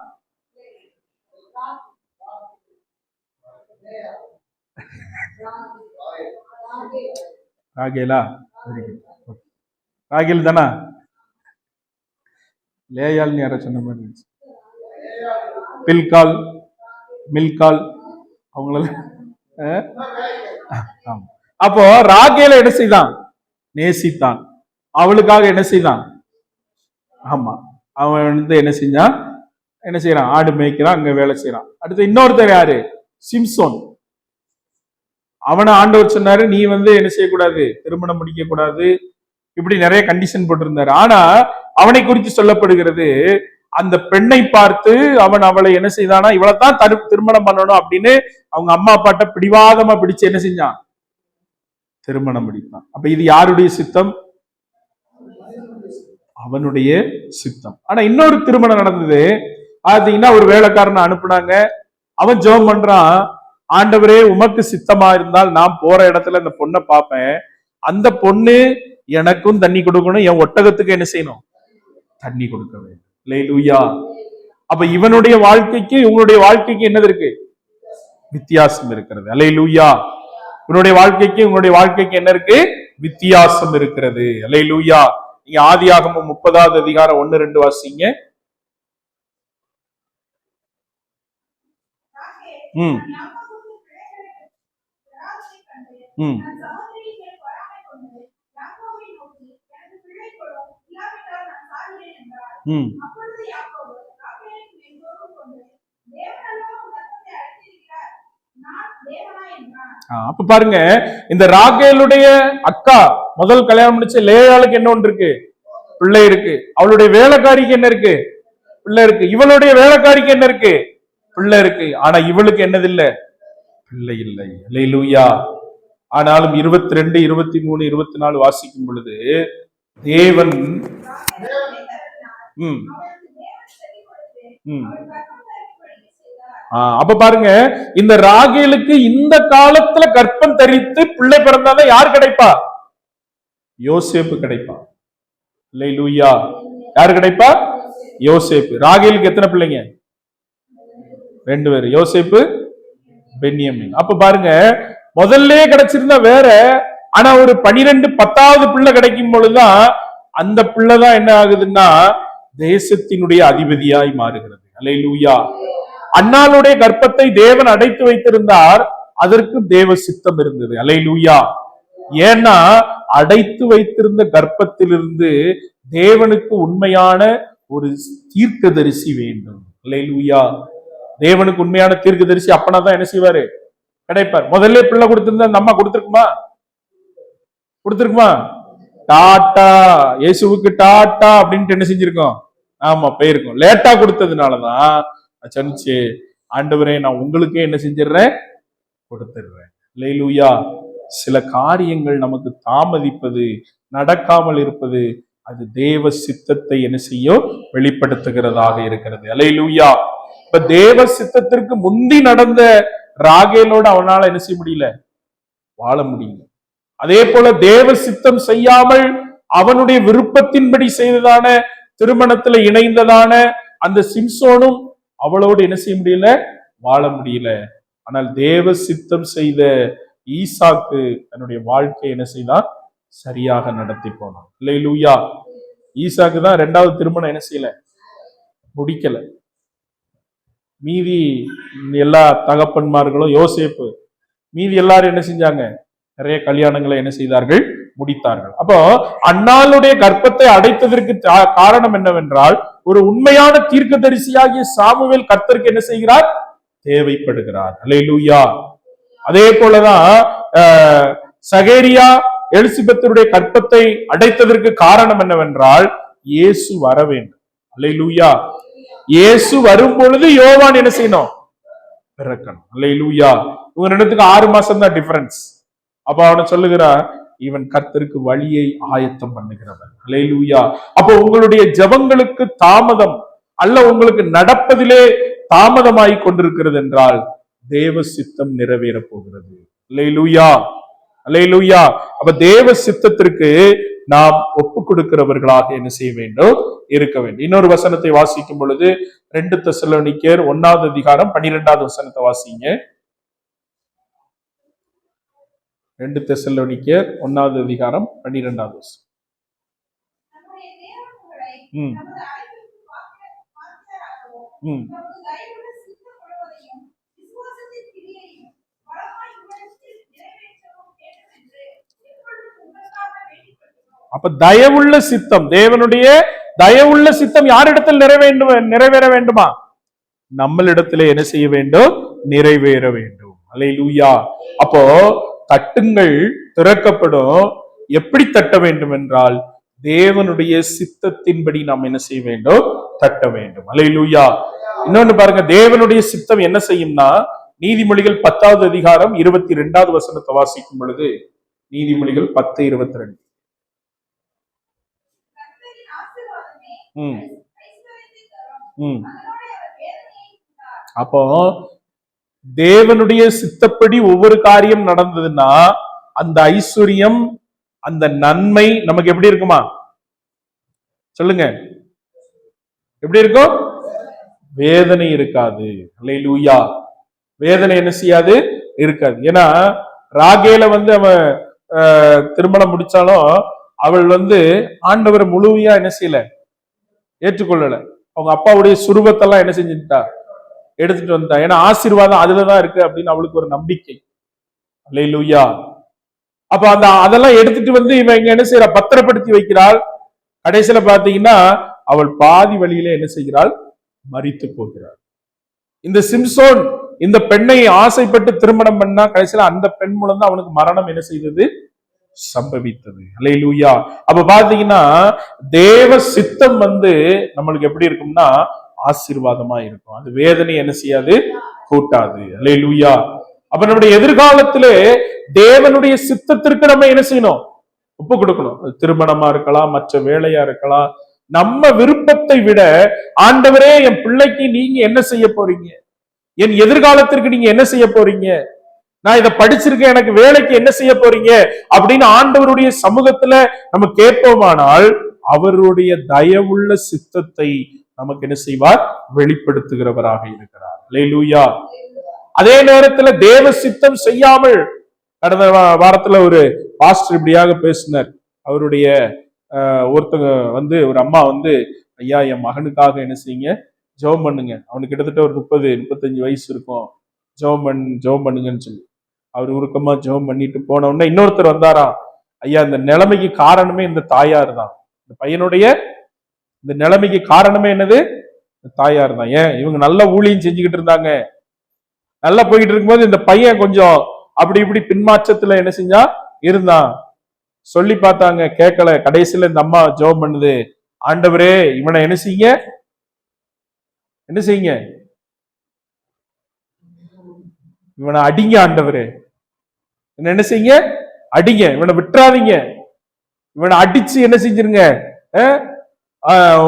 ராகேலா, ராகேல் தானா, லேயால் யார சொன்ன மாதிரி, பில்கால், மில்கால், அவங்கள. அப்போ ராகேல என்ன செய்தான், நேசித்தான். அவளுக்காக என்ன செய்தான், ஆமா, அவன் வந்து என்ன செஞ்சான், என்ன செய்யறான், ஆடு மேய்க்கிறான், அங்க வேலை செய்யறான். அடுத்து இன்னொருத்தர் யாரு, சிம்சோன். அவனை ஆண்டவர் சொன்னாரு, நீ வந்து என்ன செய்யக்கூடாது, திருமணம் முடிக்க கூடாது, இப்படி நிறைய கண்டிஷன் போட்டிருந்தாரு. ஆனா அவனை குறித்து சொல்லப்படுகிறது, அந்த பெண்ணை பார்த்து அவன் அவளை என்ன செய்தானா, இவளைத்தான் திருமணம் பண்ணணும் அப்படின்னு அவங்க அம்மா அப்பாட்ட பிடிவாதமா பிடிச்சு என்ன செஞ்சான், திருமணம் முடித்தான். அப்ப இது யாருடைய சித்தம், அவனுடைய சித்தம். ஆனா இன்னொரு திருமணம் நடந்தது. பாத்தீங்கன்னா ஒரு வேலைக்காரனை அனுப்புனாங்க. அவன் ஜெபம் பண்றான், ஆண்டவரே உமக்கு சித்தமா இருந்தால் நான் போற இடத்துல அந்த பொண்ணை பார்ப்பேன், அந்த பொண்ணு எனக்கும் தண்ணி கொடுக்கணும், என் ஒட்டகத்துக்கு என்ன செய்யணும், தண்ணி கொடுக்க வேண்டும். அல்லேலூயா. அப்ப இவனுடைய வாழ்க்கைக்கு இவனுடைய வாழ்க்கைக்கு என்னது இருக்கு, வித்தியாசம் இருக்கிறது. அல்லேலூயா. இவனுடைய வாழ்க்கைக்கு இவனுடைய வாழ்க்கைக்கு என்ன இருக்கு, வித்தியாசம் இருக்கிறது. அல்லேலூயா. நீங்க ஆதியாகமம் 30வது அதிகாரம் 1-2 வாசிங்க. அப்ப பாருங்க, இந்த ராகேலுடைய அக்கா முதல் கல்யாணம் முடிச்ச லேயாளுக்கு என்ன ஒன்று இருக்கு, பிள்ளை இருக்கு. அவளுடைய வேலைக்காரிக்கு என்ன இருக்கு, பிள்ளை இருக்கு. இவளுடைய வேலைக்காரிக்கு என்ன இருக்கு, பிள்ளை இருக்கு. ஆனா இவளுக்கு என்னது இல்ல, பிள்ளை இல்லை. அல்லேலூயா. ஆனாலும் 22, 23, 24 வாசிக்கும் பொழுது தேவன் அப்ப பாருங்க, இந்த ராகேலுக்கு இந்த காலத்துல கர்ப்பம் தரித்து பிள்ளை பிறந்தாதான் யார் கிடைப்பா, யோசேப்பு கிடைப்பா. அல்லேலூயா. யாரு கிடைப்பா, யோசேப்பு. ராகேலுக்கு எத்தனை பிள்ளைங்க, 2 பேர், யோசேப்பு, பென்யமீன். அப்ப பாருங்க, முதல்ல கிடைச்சிருந்தா வேற. ஆனா ஒரு 12 10வது பிள்ளை கிடைக்கும் பொழுதுதான் அந்த பிள்ளைதான் என்ன ஆகுதுன்னா தேசத்தினுடைய அதிபதியாய் மாறுகிறது. அல்லேலூயா. அன்னாளுடைய கர்ப்பத்தை தேவன் அடைத்து வைத்திருந்தார், அதற்கு தேவ சித்தம் இருந்தது. அல்லேலூயா. ஏன்னா அடைத்து வைத்திருந்த கர்ப்பத்திலிருந்து தேவனுக்கு உண்மையான ஒரு தீர்க்கதரிசி வேண்டும். அல்லேலூயா. தேவனுக்கு உண்மையான தீர்க்கதரிசி அப்பனா தான் என்ன செய்வாரு, கிடைப்பார். முதல்ல பிள்ளை கொடுத்திருந்தா அந்த அம்மா கொடுத்திருக்குமா, கொடுத்திருக்குமா, டாட்டா இயேசுவுக்கு டாட்டா அப்படின்ட்டு என்ன செஞ்சிருக்கோம், ஆமா போயிருக்கோம். லேட்டா கொடுத்ததுனாலதான் சொன்னிச்சு, ஆண்டவரே நான் உங்களுக்கே என்ன செஞ்சிடறேன், கொடுத்துடுறேன். அல்லேலூயா. சில காரியங்கள் நமக்கு தாமதிப்பது, நடக்காமல் இருப்பது, அது தேவ சித்தத்தை என்ன செய்யும், வெளிப்படுத்துகிறதாக இருக்கிறது. அல்லேலூயா. இப்ப தேவ சித்தத்திற்கு முந்தி நடந்த ராகேலோட அவனால என்ன செய்ய முடியல, வாழ முடியல. அதே போல தேவ சித்தம் செய்யாமல் அவனுடைய விருப்பத்தின்படி செய்ததான திருமணத்துல இணைந்ததான அந்த சிம்சோனும் அவளோடு என்ன செய்ய முடியல, வாழ முடியல. ஆனால் தேவ சித்தம் செய்த ஈசாக்கு தன்னுடைய வாழ்க்கையை என்ன செய்தான், சரியாக நடத்தி போனான். அல்லேலூயா. ஈசாக்கு தான் 2வது திருமணம் என்ன செய்யல, முடிக்கல. மீதி எல்லா தகப்பன்மார்களும், யோசேப்பு, மீதி எல்லாரும் என்ன செஞ்சாங்க, நிறைய கல்யாணங்களை என்ன செய்தார்கள், முடித்தார்கள். அப்போ அன்னாளுடைய கர்ப்பத்தை அடைத்ததற்கு காரணம் என்னவென்றால், ஒரு உண்மையான தீர்க்கதரிசியாகிய சாமுவேல் கர்த்தருக்கு என்ன செய்கிறார், தேவைப்படுகிறார். அல்லேலூயா. அதே போலதான் சகேரியா எலிசபெத்துடைய கர்ப்பத்தை அடைத்ததற்கு காரணம் என்னவென்றால், இயேசு வர வேண்டும். அல்லேலூயா. இயேசு வரும் பொழுது யோவான் என்ன செய்யணும், பிறக்கணும். அல்லேலூயா. இவங்க 2த்துக்கு 6 மாசம் தான் டிஃபரன்ஸ். அப்ப அவனை சொல்லுகிறார், இவன் கர்த்தருக்கு வழியை ஆயத்தம் பண்ணுகிறவன். அல்லேலூயா. அப்போ உங்களுடைய ஜெபங்களுக்கு தாமதம் அல்ல, உங்களுக்கு நடப்பதிலே தாமதமாய் கொண்டிருக்கிறது என்றால் தேவ சித்தம் நிறைவேற போகிறது. அல்லேலூயா. அல்லேலூயா. அப்ப தேவ சித்தத்திற்கு நாம் ஒப்பு கொடுக்கிறவர்களாக என்ன செய்ய வேண்டும், இருக்க வேண்டும். இன்னொரு வசனத்தை வாசிக்கும் பொழுது 2 தெசலோனிக்கேயர் 1வது அதிகாரம் 12வது வசனத்தை வாசிங்க. 2 தெசலோனிக்கேயர் 1வது அதிகாரம் 12வது வசனம். அப்ப தயவுள்ள சித்தம், தேவனுடைய தயவுள்ள சித்தம் யாரிடத்தில் நிறைவேற வேண்டுமா, நம்மளிடத்திலே என்ன செய்ய வேண்டும், நிறைவேற வேண்டும். அல்லேலூயா. அப்போ தட்டுங்கள் திறக்கப்படும். எப்படி தட்ட வேண்டும் என்றால், தேவனுடைய சித்தத்தின்படி நாம் என்ன செய்ய வேண்டும், தட்ட வேண்டும். அல்லேலூயா. இன்னொன்னு பாருங்க, தேவனுடைய சித்தம் என்ன செய்யும்னா, நீதிமொழிகள் 10வது அதிகாரம் 22வது வசனத்தை வாசிக்கும் பொழுது, நீதிமொழிகள் 10:22. அப்போ தேவனுடைய சித்தப்படி ஒவ்வொரு காரியம் நடந்ததுன்னா அந்த ஐஸ்வர்யம், அந்த நன்மை நமக்கு எப்படி இருக்குமா, சொல்லுங்க, எப்படி இருக்கும், வேதனை இருக்காது. அல்லேலூயா. வேதனை என்ன செய்யாது, இருக்காது. ஏன்னா ராகேல அவன் திருமணம் முடிச்சாலும் அவள் ஆண்டவரை முழுமையா என்ன செய்யல, ஏற்றுக்கொள்ளல. அவங்க அப்பாவுடைய சுரூபத்தெல்லாம் என்ன செஞ்சுட்டா, எடுத்துட்டு வந்தா. ஏன்னா ஆசீர்வாதம் அதுலதான் இருக்கு அப்படின்னு அவளுக்கு ஒரு நம்பிக்கை. அல்லேலூயா. அப்ப அதெல்லாம் எடுத்துட்டு இவன் இங்க என்ன செய்யறா, பத்திரப்படுத்தி வைக்கிறாள். கடைசியில பாத்தீங்கன்னா அவள் பாதி வழியில என்ன செய்கிறாள், மரித்து போகிறாள். இந்த சிம்சோன் இந்த பெண்ணை ஆசைப்பட்டு திருமணம் பண்ணா, கடைசியில அந்த பெண் மூலம் தான் அவனுக்கு மரணம் என்ன செய்தது, சம்பவித்தது. அல்லேலூயா. அப்ப பாத்தீங்கன்னா தேவ சித்தம் நம்மளுக்கு எப்படி இருக்கும்னா ஆசீர்வாதமா இருக்கும். அது வேதனை என்ன செய்யாது, கூட்டாது. அல்லேலூயா. அப்ப நம்முடைய எதிர்காலத்திலே தேவனுடைய சித்தத்திற்கு நம்ம என்ன செய்யணும், ஒப்பு கொடுக்கணும். திருமணமா இருக்கலாம், மற்ற வேலையா இருக்கலாம். நம்ம விருப்பத்தை விட, ஆண்டவரே என் பிள்ளைக்கு நீங்க என்ன செய்ய போறீங்க, என் எதிர்காலத்திற்கு நீங்க என்ன செய்ய போறீங்க, நான் இதை படிச்சிருக்கேன், எனக்கு வேலைக்கு என்ன செய்ய போறீங்க அப்படின்னு ஆண்டவருடைய சமூகத்துல நம்ம கேட்போமானால், அவருடைய தயவுள்ள சித்தத்தை நமக்கு என்ன செய்வார், வெளிப்படுத்துகிறவராக இருக்கிறார். அல்லேலூயா. அதே நேரத்துல தேவ சித்தம் செய்யாமல், கடந்த வாரத்துல ஒரு பாஸ்டர் இப்படியாக பேசினார். அவருடைய ஒருத்தங்க ஒரு அம்மா ஐயா என் மகனுக்காக என்ன செய்யுங்க, ஜெபம் பண்ணுங்க, அவனுக்கு கிட்டத்தட்ட ஒரு 30-35 வயசு இருக்கும், ஜெபம் பண்ணுங்கன்னு சொல்லி அவர் உருக்கமா ஜெபம் பண்ணிட்டு போன உடனே இன்னொருத்தர் வந்தாராம். ஐயா இந்த நிலைமைக்கு காரணமே இந்த தாயார் தான், இந்த பையனுடைய இந்த நிலைமைக்கு காரணமே என்னது, தாயார் தான். ஏன், இவங்க நல்ல ஊழியம் செஞ்சுக்கிட்டு இருந்தாங்க, நல்லா போயிட்டு இருக்கும்போது இந்த பையன் கொஞ்சம் அப்படி இப்படி பின்மாற்றத்துல என்ன செஞ்சா இருந்தான். சொல்லி பார்த்தாங்க, கேட்கல. கடைசியில இந்த அம்மா ஜெபம் பண்ணுது, ஆண்டவரே இவனை என்ன செய்யுங்க, இவனை அடிங்க ஆண்டவரே, என்ன செய்யுங்க, அடிங்க, இவனை விட்டுறாதீங்க, இவனை அடிச்சு என்ன செஞ்சிருங்க,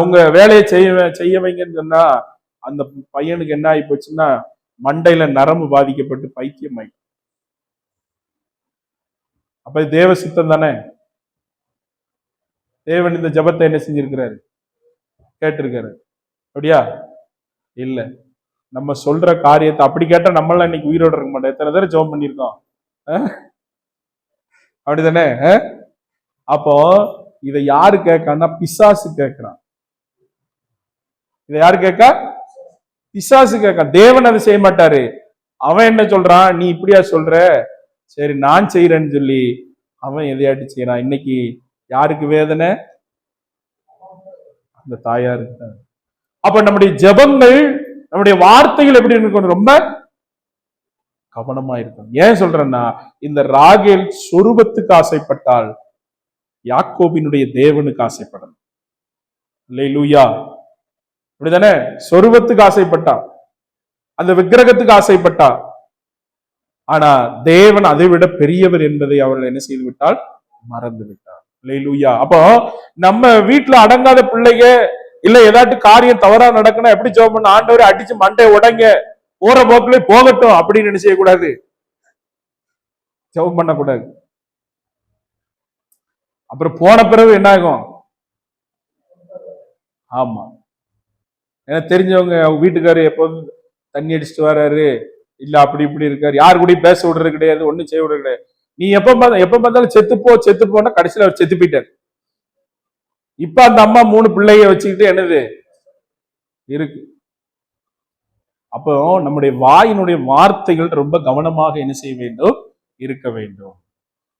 உங்க வேலையை செய்ய வைங்கன்னு சொன்னா அந்த பையனுக்கு என்ன ஆகி போச்சுன்னா மண்டையில நரம்பு பாதிக்கப்பட்டு பைத்தியம் ஆகி. அப்ப தேவ சித்தம் தானே. தேவன் இந்த ஜபத்தை என்ன செஞ்சிருக்கிறாரு? கேட்டிருக்காரு. அப்படியா? இல்ல. நம்ம சொல்ற காரியத்தை அப்படி கேட்டா நம்மளாம் இன்னைக்கு உயிரோட இருக்க மாட்டோம். எத்தனை தடவை ஜெபம் பண்ணியிருக்கோம்? அப்படிதானே? அப்போ இதை யாரு கேட்கான்னா பிசாசு கேட்கிறான். இதை யாரு கேட்க? பிசாசு கேட்க. தேவன் அதை செய்ய மாட்டாரு. அவன் என்ன சொல்றான்? நீ இப்படியா சொல்ற, சரி நான் செய்யறேன்னு சொல்லி அவன் எதையாட்டி செய்யறான். இன்னைக்கு யாருக்கு வேதனை? அந்த தாயாருக்கு. அப்ப நம்முடைய ஜெபங்கள், நம்முடைய வார்த்தைகள் எப்படி இருக்கணும்? ரொம்ப கவனமா இருக்கும். ஏன் சொல்றேன்னா, இந்த ராகேல் சொரூபத்துக்கு ஆசைப்பட்டால் யாக்கோபினுடைய தேவனுக்கு ஆசைப்படணும். அல்லேலூயா. அப்படிதானே? சொரூபத்துக்கு ஆசைப்பட்டா, அந்த விக்கிரகத்துக்கு ஆசைப்பட்டா. ஆனா தேவன் அதை விட பெரியவர் என்பதை அவர்கள் என்ன செய்து விட்டால்? மறந்து விட்டார். அல்லேலூயா. அப்போ நம்ம வீட்டுல அடங்காத பிள்ளைங்க இல்ல ஏதாட்டு காரியம் தவறா நடக்கணும், எப்படி ஜெபம் பண்ண? ஆண்டவரை அடிச்சு மண்டை உடைங்க, போற போக்குல போகட்டும் அப்படின்னு என்ன செய்யக்கூடாது? ஜெபம் பண்ணக்கூடாது. அப்புறம் போன பிறகு என்ன ஆகும்? ஆமா, எனக்கு தெரிஞ்சவங்க வீட்டுக்காரரு எப்போதும் தண்ணி அடிச்சுட்டு வர்றாரு, இல்ல அப்படி இப்படி இருக்காரு, யாரு கூட பேச விடுறது கிடையாது, ஒண்ணும் செய்ய விடுறது கிடையாது. நீ எப்ப பார்த்தாலும் செத்து போனா கடைசியில் அவர் செத்து போயிட்டார். இப்ப அந்த அம்மா 3 பிள்ளைய வச்சுக்கிட்டு என்னது இருக்கு. அப்போ நம்முடைய வாயினுடைய வார்த்தைகள் ரொம்ப கவனமாக என்ன செய்ய வேண்டும்? இருக்க வேண்டும்.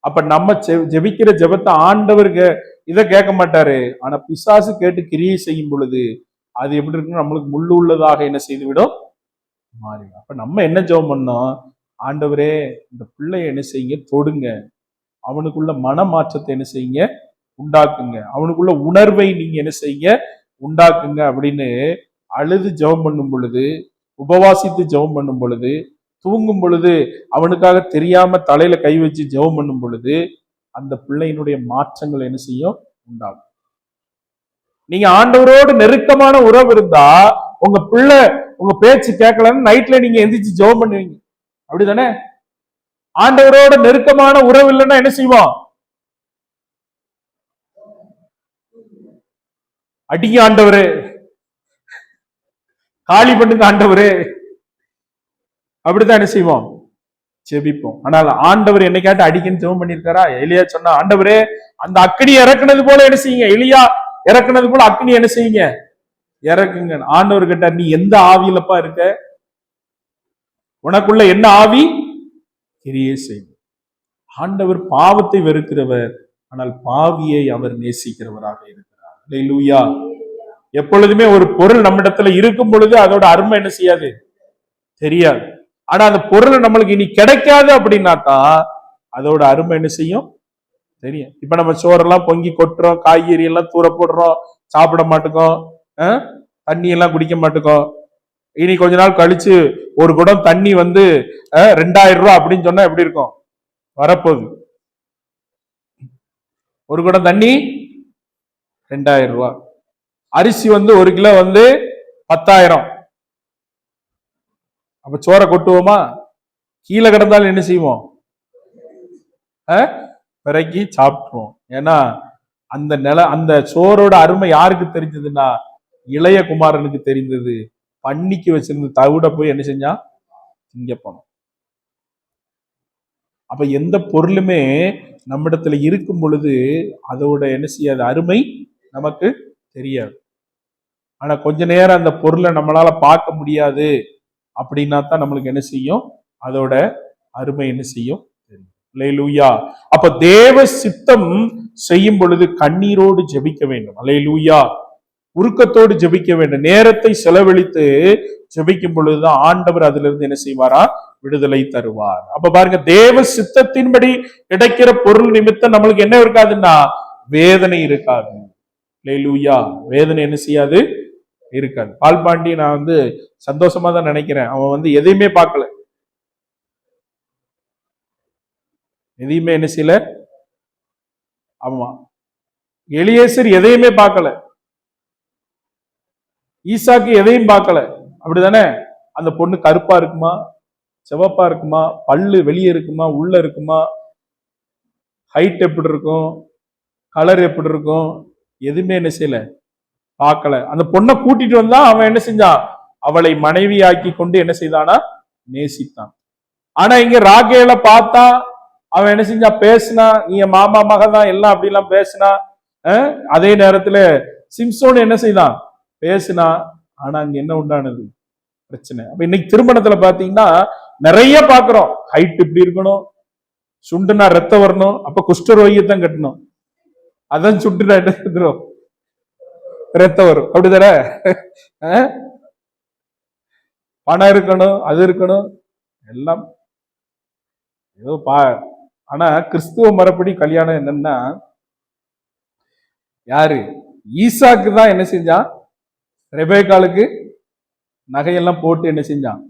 அப்ப நம்ம ஜெபிக்கிற ஜெபத்தை ஆண்டவருக்கு இதை கேட்க மாட்டாரு. ஆனா பிசாசு கேட்டு கிரியை செய்யும் பொழுது அது எப்படி இருக்குன்னு நம்மளுக்கு முள்ளு உள்ளதாக என்ன செய்துவிடும்? மாறிடும். அப்ப நம்ம என்ன ஜெபம் பண்ணோம்? ஆண்டவரே இந்த பிள்ளைய என்ன செய்யுங்க? தொடுங்க, அவனுக்குள்ள மனமாற்றத்தை என்ன செய்யுங்க? உண்டாக்குங்க, அவனுக்குள்ள உணர்வை நீங்க என்ன செய்யுங்க? உண்டாக்குங்க அப்படின்னு அழுது ஜெபம் பண்ணும் பொழுது, உபவாசித்து ஜெபம் பண்ணும் பொழுது, தூங்கும் பொழுது அவனுக்காக தெரியாம தலையில கை வச்சு ஜெபம் பண்ணும் பொழுது அந்த பிள்ளையினுடைய மாற்றங்கள் என்ன செய்யும்? உண்டாகும். நீங்க ஆண்டவரோடு நெருக்கமான உறவு இருந்தா உங்க பிள்ளை உங்க பேச்சு கேட்கலன்னு நைட்ல நீங்க எந்திரிச்சு ஜெபம் பண்ணுவீங்க. அப்படிதானே? ஆண்டவரோட நெருக்கமான உறவு இல்லைன்னா என்ன செய்வோம்? அடிங்க ஆண்டவரே, காலி பண்ணுங்க ஆண்டவரே, அப்படித்தான் என்ன செய்வோம்? ஜெபிப்போம். ஆனால் ஆண்டவர் என்னை கேட்டு அடிக்கன்னு ஜெபம் பண்ணிருக்காரா? எலியா சொன்னா, ஆண்டவரே அந்த அக்கினி இறக்குனது போல என்ன செய்யுங்க? எலியா இறக்குனது போல அக்கினி என்ன செய்யுங்க? இறக்குங்க. ஆண்டவர் கேட்டார், நீ எந்த ஆவியிலப்பா இருக்க? உனக்குள்ள என்ன ஆவி கிரியை செய்யும். ஆண்டவர் பாவத்தை வெறுக்கிறவர், ஆனால் பாவியை அவர் நேசிக்கிறவராக இருக்கிறார். அல்லேலூயா. எப்பொழுதுமே ஒரு பொருள் நம்மிடத்துல இருக்கும் பொழுது அதோட அருமை என்ன செய்யாது? தெரியாது. ஆனா அந்த பொருள் நம்மளுக்கு இனி கிடைக்காது அப்படின்னா தான் அதோட அருமை என்ன செய்யும்? தெரியும். இப்ப நம்ம சோறெல்லாம் பொங்கி கொட்டுறோம், காய்கறி எல்லாம் தூர போடுறோம், சாப்பிட மாட்டோம், தண்ணி எல்லாம் குடிக்க மாட்டோம். இனி கொஞ்ச நாள் கழிச்சு ஒரு குடம் தண்ணி 2000 ரூபாய் அப்படின்னு சொன்னா எப்படி இருக்கும்? வரப்போகுது. ஒரு குடம் தண்ணி 2000 ரூபாய். அரிசி 1 கிலோ 10,000. அப்ப சோறை கொட்டுவோமா? கீழே கிடந்தாலும் என்ன செய்வோம்? பிறக்கி சாப்பிட்டுருவோம். ஏன்னா அந்த சோரோட அருமை யாருக்கு தெரிஞ்சதுன்னா இளைய குமாரனுக்கு தெரிந்தது. பன்னிக்கு வச்சிருந்த தவிட போய் என்ன செஞ்சா? திங்க போனோம். அப்ப எந்த பொருளுமே நம்மிடத்துல இருக்கும் பொழுது அதோட என்ன செய்யாது? அருமை நமக்கு தெரியாது. ஆனா கொஞ்ச நேரம் அந்த பொருளை நம்மளால பார்க்க முடியாது அப்படின்னா தான் நம்மளுக்கு என்ன செய்யும்? அதோட அருமை என்ன செய்யும்? அல்லேலூயா. அப்ப தேவ சித்தம் செய்யும் பொழுது கண்ணீரோடு ஜெபிக்க வேண்டும். அல்லேலூயா. உருக்கத்தோடு ஜெபிக்க வேண்டும். நேரத்தை செலவழித்து ஜெபிக்கும் பொழுதுதான் ஆண்டவர் அதுல இருந்து என்ன செய்வாரா? விடுதலை தருவார். அப்ப பாருங்க, தேவ சித்தத்தின்படி கிடைக்கிற பொருள் நிமித்தம் நம்மளுக்கு என்ன இருக்காதுன்னா வேதனை இருக்காது. அல்லேலூயா. வேதனை என்ன செய்யாது? இருக்காது. பால்பாண்டி நான் சந்தோஷமா தான் நினைக்கிறேன். அவன் எதையுமே பார்க்கல, எதையுமே என்ன செய்யல. ஆமா, எலியேசர் எதையுமே பார்க்கல, ஈசாக்கு எதையும் பார்க்கல. அப்படிதானே? அந்த பொண்ணு கருப்பா இருக்குமா, சிவப்பா இருக்குமா, பல்லு வெளியே இருக்குமா, உள்ள இருக்குமா, ஹைட் எப்படி இருக்கும், கலர் எப்படி இருக்கும், எதுவுமே என்ன செய்யல, பார்க்கல. அந்த பொண்ணை கூட்டிட்டு வந்தா அவன் என்ன செஞ்சான், அவளை மனைவியாக்கி கொண்டு என்ன செய்தானா, நேசித்தான். ஆனா இங்க ராகேல பார்த்தா அவன் என்ன செஞ்சா, பேசினா, நீ என் மாமா மகன் தான் எல்லாம் அப்படிலாம் பேசினா. அதே நேரத்துல சிம்சோன் என்ன செய்தான், பேசினா. ஆனா அங்க என்ன உண்டானது, பிரச்சனை. அப்ப இன்னைக்கு திருமணத்துல பாத்தீங்கன்னா நிறைய பாக்குறோம், ஹைட் இப்படி இருக்கணும், சுண்டுனா ரத்தம் வரணும், அப்ப குஷ்டரோகியத்தான் கட்டணும், அதான் சுண்டுனா என்ன ரத்தம் வரும், அப்படிதானே? பணம் இருக்கணும், அது இருக்கணும், எல்லாம் ஏதோ ஆனா கிறிஸ்துவ மரப்படி கல்யாணம் என்னன்னா, யாரு, ஈசாக்கு தான் என்ன செஞ்சான், ரெபேக்காளுக்கு நகையெல்லாம் போட்டு என்ன செஞ்சான்,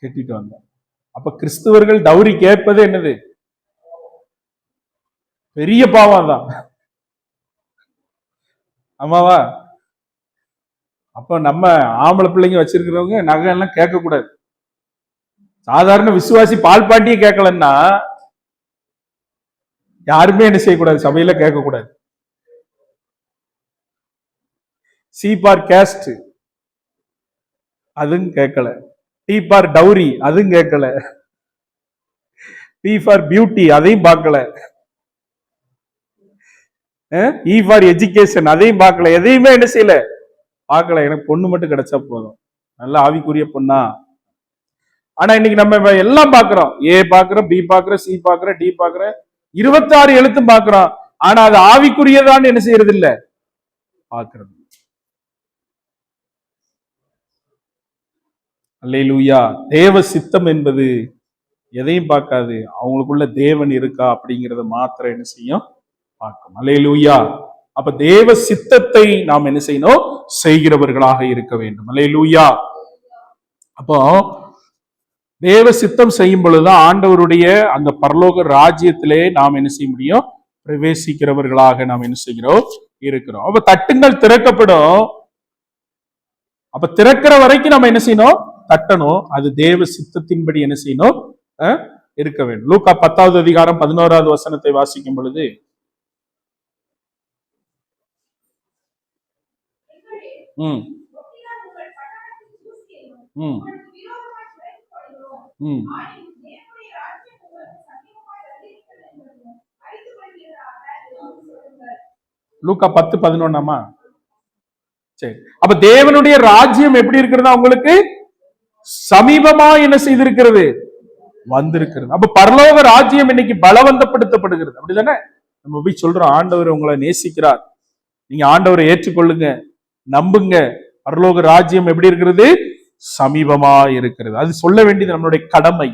கட்டிட்டு வந்தான். அப்ப கிறிஸ்துவர்கள் டவுரி கேட்பது என்னது, பெரிய பாவம் தான். ஆமாவா? அப்ப நம்ம ஆம்பளை பிள்ளைங்க வச்சிருக்கிறவங்க நகை எல்லாம் கேட்க கூடாது. சாதாரண விசுவாசி பால் பாண்டியே கேட்கலன்னா யாருமே என்ன செய்யக்கூடாது, சபையில கேட்கக்கூடாது. சி பார் கேஸ்ட் அதுவும் கேட்கல, டி ஃபார் டவுரி அதுவும் கேட்கல, பி ஃபார் பியூட்டி அதையும் பார்க்கல, இ ஃபார் எஜுகேஷன் அதையும் பார்க்கல, எதையுமே என்ன செய்யல, பார்க்கல. எனக்கு பொண்ணு மட்டும் கிடைச்சா போதும், நல்ல ஆவிக்குரிய பொண்ணா. ஆனா இன்னைக்கு நம்ம எல்லாம் பாக்குறோம், ஏ பாக்குறோம், பி பாக்குறோம், சி பாக்குறோம், டி பாக்குறோம், 26 எழுத்தும் பாக்குறோம். ஆனா அது ஆவிக்குரியதான் என்ன செய்யறது இல்ல, பாக்குறது. அல்லேலூயா. தேவ சித்தம் என்பது எதையும் பார்க்காது, அவங்களுக்குள்ள தேவன் இருக்கா அப்படிங்கறத மாத்திரம் என்ன செய்யும், பார்க்கும். அல்லேலூயா. அப்ப தேவ சித்தத்தை நாம் என்ன செய்யணும், செய்கிறவர்களாக இருக்க வேண்டும். அல்லேலூயா. அப்போ தேவ சித்தம் செய்யும் பொழுதுதான் ஆண்டவருடைய அந்த பரலோக ராஜ்யத்திலே நாம் என்ன செய்ய முடியும், பிரவேசிக்கிறவர்களாக நாம் என்ன செய்கிறோம், இருக்கிறோம். அப்ப தட்டுங்கள் திறக்கப்படும். அப்ப திறக்கிற வரைக்கும் நம்ம என்ன செய்யணும், தட்டணும். அது தேவ சித்தத்தின்படி என்ன செய்யணும், இருக்க வேண்டும். லூக்கா 10வது அதிகாரம் 11வது வசனத்தை வாசிக்கும் பொழுது, லூக்கா 10:11. சரி, அப்ப தேவனுடைய ராஜ்யம் எப்படி இருக்கிறது, உங்களுக்கு சமீபமா என்ன செய்திருக்கிறது, வந்திருக்கிறது. அப்ப பரலோக ராஜ்யம் இன்னைக்கு பலவந்தப்படுத்தப்படுகிறது. அப்படிதானே? நம்ம போய் சொல்றோம், ஆண்டவர் உங்களை நேசிக்கிறார், நீங்க ஆண்டவரை ஏற்றுக்கொள்ளுங்க, நம்புங்க, பரலோக ராஜ்யம் எப்படி இருக்கிறது, சமீபமா இருக்கிறது. அது சொல்ல வேண்டியது நம்மளுடைய கடமை.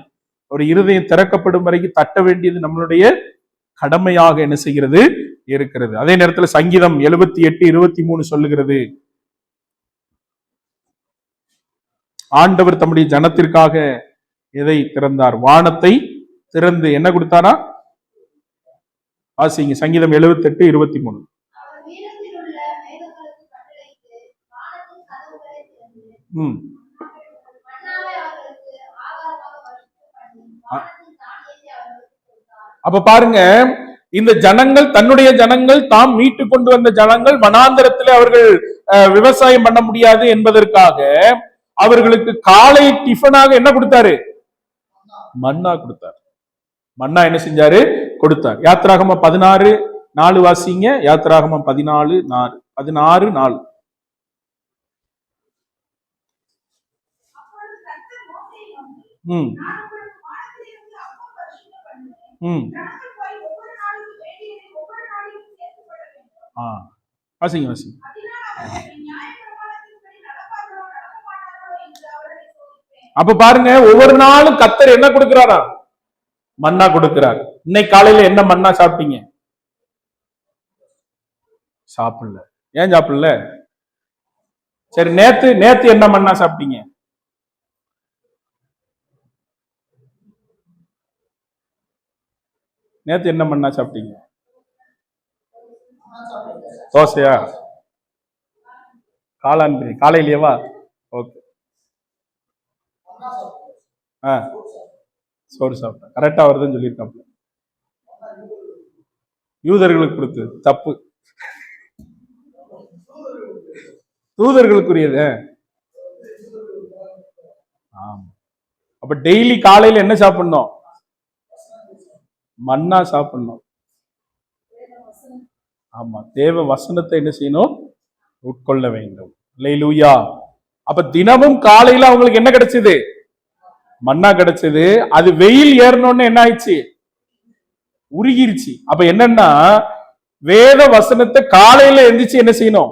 ஒரு இருதயம் திறக்கப்படும் வரைக்கும் தட்ட வேண்டியது நம்மளுடைய கடமையாக என்ன செய்கிறது, இருக்கிறது. அதே நேரத்தில் சங்கீதம் 78:23 சொல்லுகிறது, ஆண்டவர் தம்முடைய ஜனத்திற்காக எதை திறந்தார், வானத்தை திறந்து என்ன கொடுத்தாரா, வாசிங்க சங்கீதம் 78:23. அப்ப பாருங்க, இந்த ஜனங்கள், தன்னுடைய ஜனங்கள், தாம் மீட்டு கொண்டு வந்த ஜனங்கள் வனாந்தரத்திலே அவர்கள் விவசாயம் பண்ண முடியாது என்பதற்காக அவர்களுக்கு காலை டிஃபனாக என்ன கொடுத்தாரு, மன்னா கொடுத்தார். மன்னா என்ன செஞ்சாரு, கொடுத்தார். யாத்திராகமம் 16:4 வாசிங்க. யாத்திராகமம் 16:4. வாசிங்க வாசிங்க. அப்ப பாருங்க, ஒவ்வொரு நாளும் கர்த்தர் என்ன கொடுக்கிறாரா, மன்னா கொடுக்கிறார். இன்னைக்கு காலையில என்ன மன்னா சாப்பிட்டீங்க, சாப்பிடல. ஏன் சாப்பிடல? சரி, நேத்து என்ன மன்னா சாப்பிட்டீங்க, நேத்து என்ன மன்னா சாப்பிட்டீங்க, தோசையா, காளான் பிரியாணி காலையிலேவா? ஓகே. ஆ, சோறு சாப்பிட்டேன். கரெக்டா வருதுன்னு சொல்லியிருக்காப்ல. யூதர்களுக்கு கொடுத்து தப்பு, தூதர்களுக்குரியது. ஆமா. அப்ப டெய்லி காலையில என்ன சாப்பிடணும்? மன்னா சாப்பிடணும். ஆமா, தேவ வசனத்தை என்ன செய்யணும்? உட்கொள்ள வேண்டும். அல்லேலூயா. அப்ப தினமும் காலையில அவங்களுக்கு என்ன கிடைச்சது? மன்னா கிடைச்சது. அது வெயில் ஏறணும்னு என்ன ஆயிடுச்சு? உருகிருச்சு. அப்ப என்னன்னா, வேத வசனத்தை காலையில எந்திரிச்சு என்ன செய்யணும்?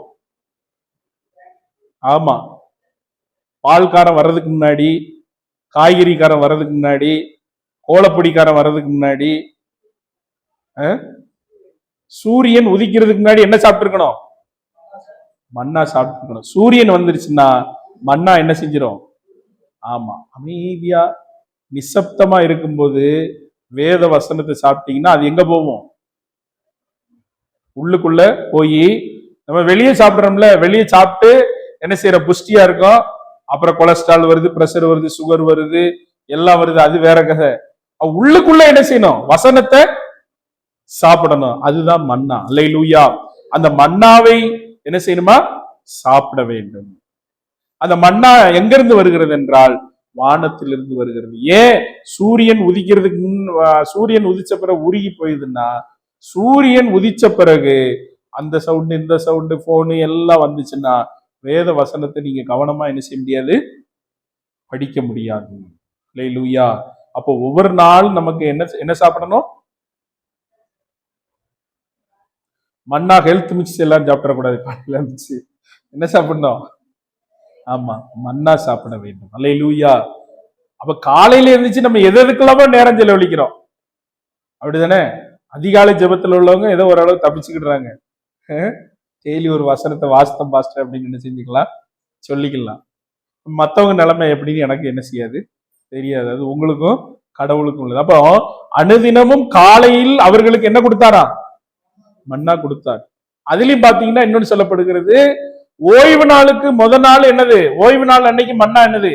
ஆமா, பால்காரன் வர்றதுக்கு முன்னாடி, காய்கறிக்காரன் வர்றதுக்கு முன்னாடி, கோலப்பொடிக்காரன் வர்றதுக்கு முன்னாடி, சூரியன் உதிக்கிறதுக்கு முன்னாடி என்ன சாப்பிட்டுருக்கணும்? மன்னா சாப்பிட்டுருக்கணும். சூரியன் வந்துருச்சுன்னா மன்னா என்ன செஞ்சிடும்? ஆமா, அமைதியா நிசப்தமா இருக்கும்போது வேத வசனத்தை சாப்பிட்டீங்கன்னா அது எங்க போவோம்? உள்ளுக்குள்ள போய், நம்ம வெளியே சாப்பிடுறோம்ல, வெளியே சாப்பிட்டு என்ன செய்யற? புஷ்டியா இருக்கும். அப்புறம் கொலஸ்ட்ரால் வருது, பிரஷர் வருது, சுகர் வருது, எல்லாம் வருது. அது வேற கதை. உள்ளுக்குள்ள என்ன செய்யணும்? வசனத்தை சாப்பிடணும். அதுதான் மன்னா. அல்லேலூயா. அந்த மன்னாவை என்ன செய்யணுமா? சாப்பிட வேண்டும். அந்த மன்னா எங்கிருந்து வருகிறது என்றால் வானத்திலிருந்து வருகிறது. ஏன் சூரியன் உதிக்கிறதுக்கு சூரியன் உதிச்ச பிறகு உருகி போயுதுன்னா, சூரியன் உதிச்ச பிறகு அந்த சவுண்டு, இந்த சவுண்டு, போனு எல்லாம் வந்துச்சுன்னா வேத வசனத்தை நீங்க கவனமா என்ன செய்ய முடியாது? படிக்க முடியாது. அல்லேலூயா. அப்போ ஒவ்வொரு நாள் நமக்கு என்ன சாப்பிடணும்? மன்னா ஹெல்த் மிக்ஸ் எல்லாம் சாப்பிடக்கூடாது. காலையில இருந்துச்சு என்ன சாப்பிடணும்? ஆமா, மன்னா சாப்பிட வேண்டும். அல்லேலூயா. அப்ப காலையில இருந்துச்சு நம்ம எதுக்கெல்லாமோ நேரம் செலவழிக்கிறோம், அப்படிதானே? அதிகாலை ஜெபத்துல உள்ளவங்க ஏதோ ஓரளவு தப்பிச்சுக்கிடுறாங்க. டெய்லி ஒரு வசனத்தை வாசித்தம் பாஸ்டர் அப்படின்னு என்ன செஞ்சுக்கலாம், சொல்லிக்கலாம். மற்றவங்க நிலைமை எப்படின்னு எனக்கு என்ன செய்யாது, தெரியாது. அது உங்களுக்கும் கடவுளுக்கும் உள்ளது. அப்போ அனுதினமும் காலையில் அவர்களுக்கு என்ன கொடுத்தாரா? மன்னா கொடுத்தார். அதுலயும் பாத்தீங்கன்னா இன்னொன்னு சொல்லப்படுகிறது, ஓய்வு நாளுக்கு முதல் நாள் என்னது? ஓய்வு நாள் அன்னைக்கு மன்னா என்னது?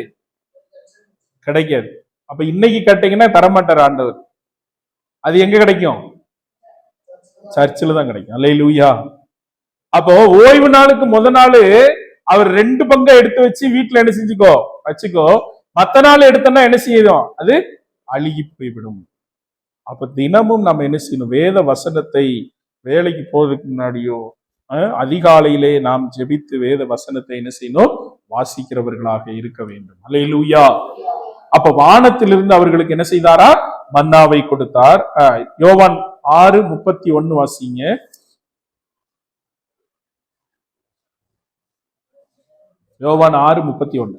கிடைக்காது. அப்ப இன்னைக்கு கேட்டீங்கன்னா தரமாட்டார் ஆண்டவர். அது எங்க கிடைக்கும்? சர்ச்சில் தான் கிடைக்கும். அல்லேலூயா. அப்போ ஓய்வு நாளுக்கு முதல் நாள் அவர் 2 பங்கை எடுத்து வச்சு வீட்டுல என்ன செஞ்சுக்கோ, வச்சுக்கோ. மத்த நாள் எடுத்தோம்னா என்ன செய்யும்? அது அழுகி போய்விடும். அப்ப தினமும் நம்ம என்ன செய்யணும்? வேத வசனத்தை வேலைக்கு போறதுக்கு முன்னாடியோ அதிகாலையிலே நாம் ஜெபித்து வேத வசனத்தை என்ன செய்யணும்? வாசிக்கிறவர்களாக இருக்க வேண்டும். அல்லேலூயா. அப்ப வானத்திலிருந்து அவர்களுக்கு என்ன செய்தாரா? மன்னாவை கொடுத்தார். யோவான் 6:31 வாசிங்க. யோவான் 6:31.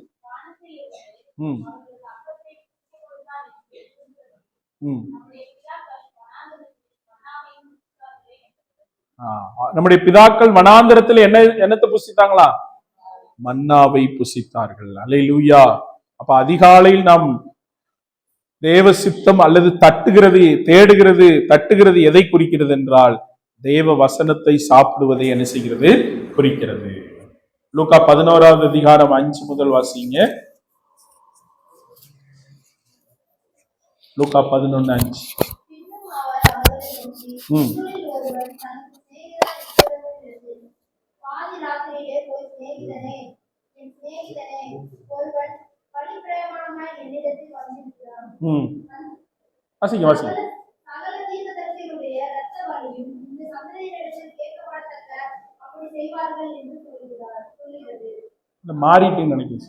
நம்முடைய பிதாக்கள் வனாந்தரத்தில் என்னத்தை புசித்தாங்களா? மன்னாவை புசித்தார்கள். அல்லேலூயா. அப்ப அதிகாலையில் நாம் தேவ சித்தம் அல்லது தட்டுகிறது எதை குறிக்கிறது என்றால் தேவ வசனத்தை சாப்பிடுவதை என்ன செய்கிறது? குறிக்கிறது. லூக்கா 11வது அதிகாரம் 5 முதல் வாசிங்க. லூக்கா 11:5. வாசிங்க வாசிங்க. மாறிட்டு நினைக்கிறேன்.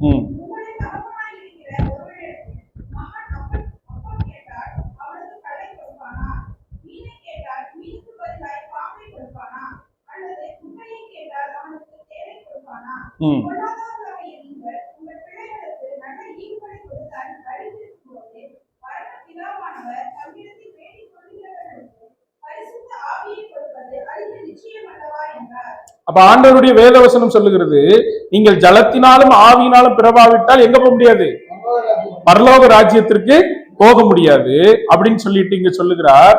ம். ம். அப்ப ஆண்டவருடைய வேதவசனம் சொல்லுகிறது, நீங்கள் ஜலத்தினாலும் ஆவியினாலும் பிறவாவிட்டால் எங்க போக முடியாது? பரலோக ராஜ்யத்திற்கு போக முடியாது அப்படின்னு சொல்லிட்டு இங்க சொல்லுகிறார்.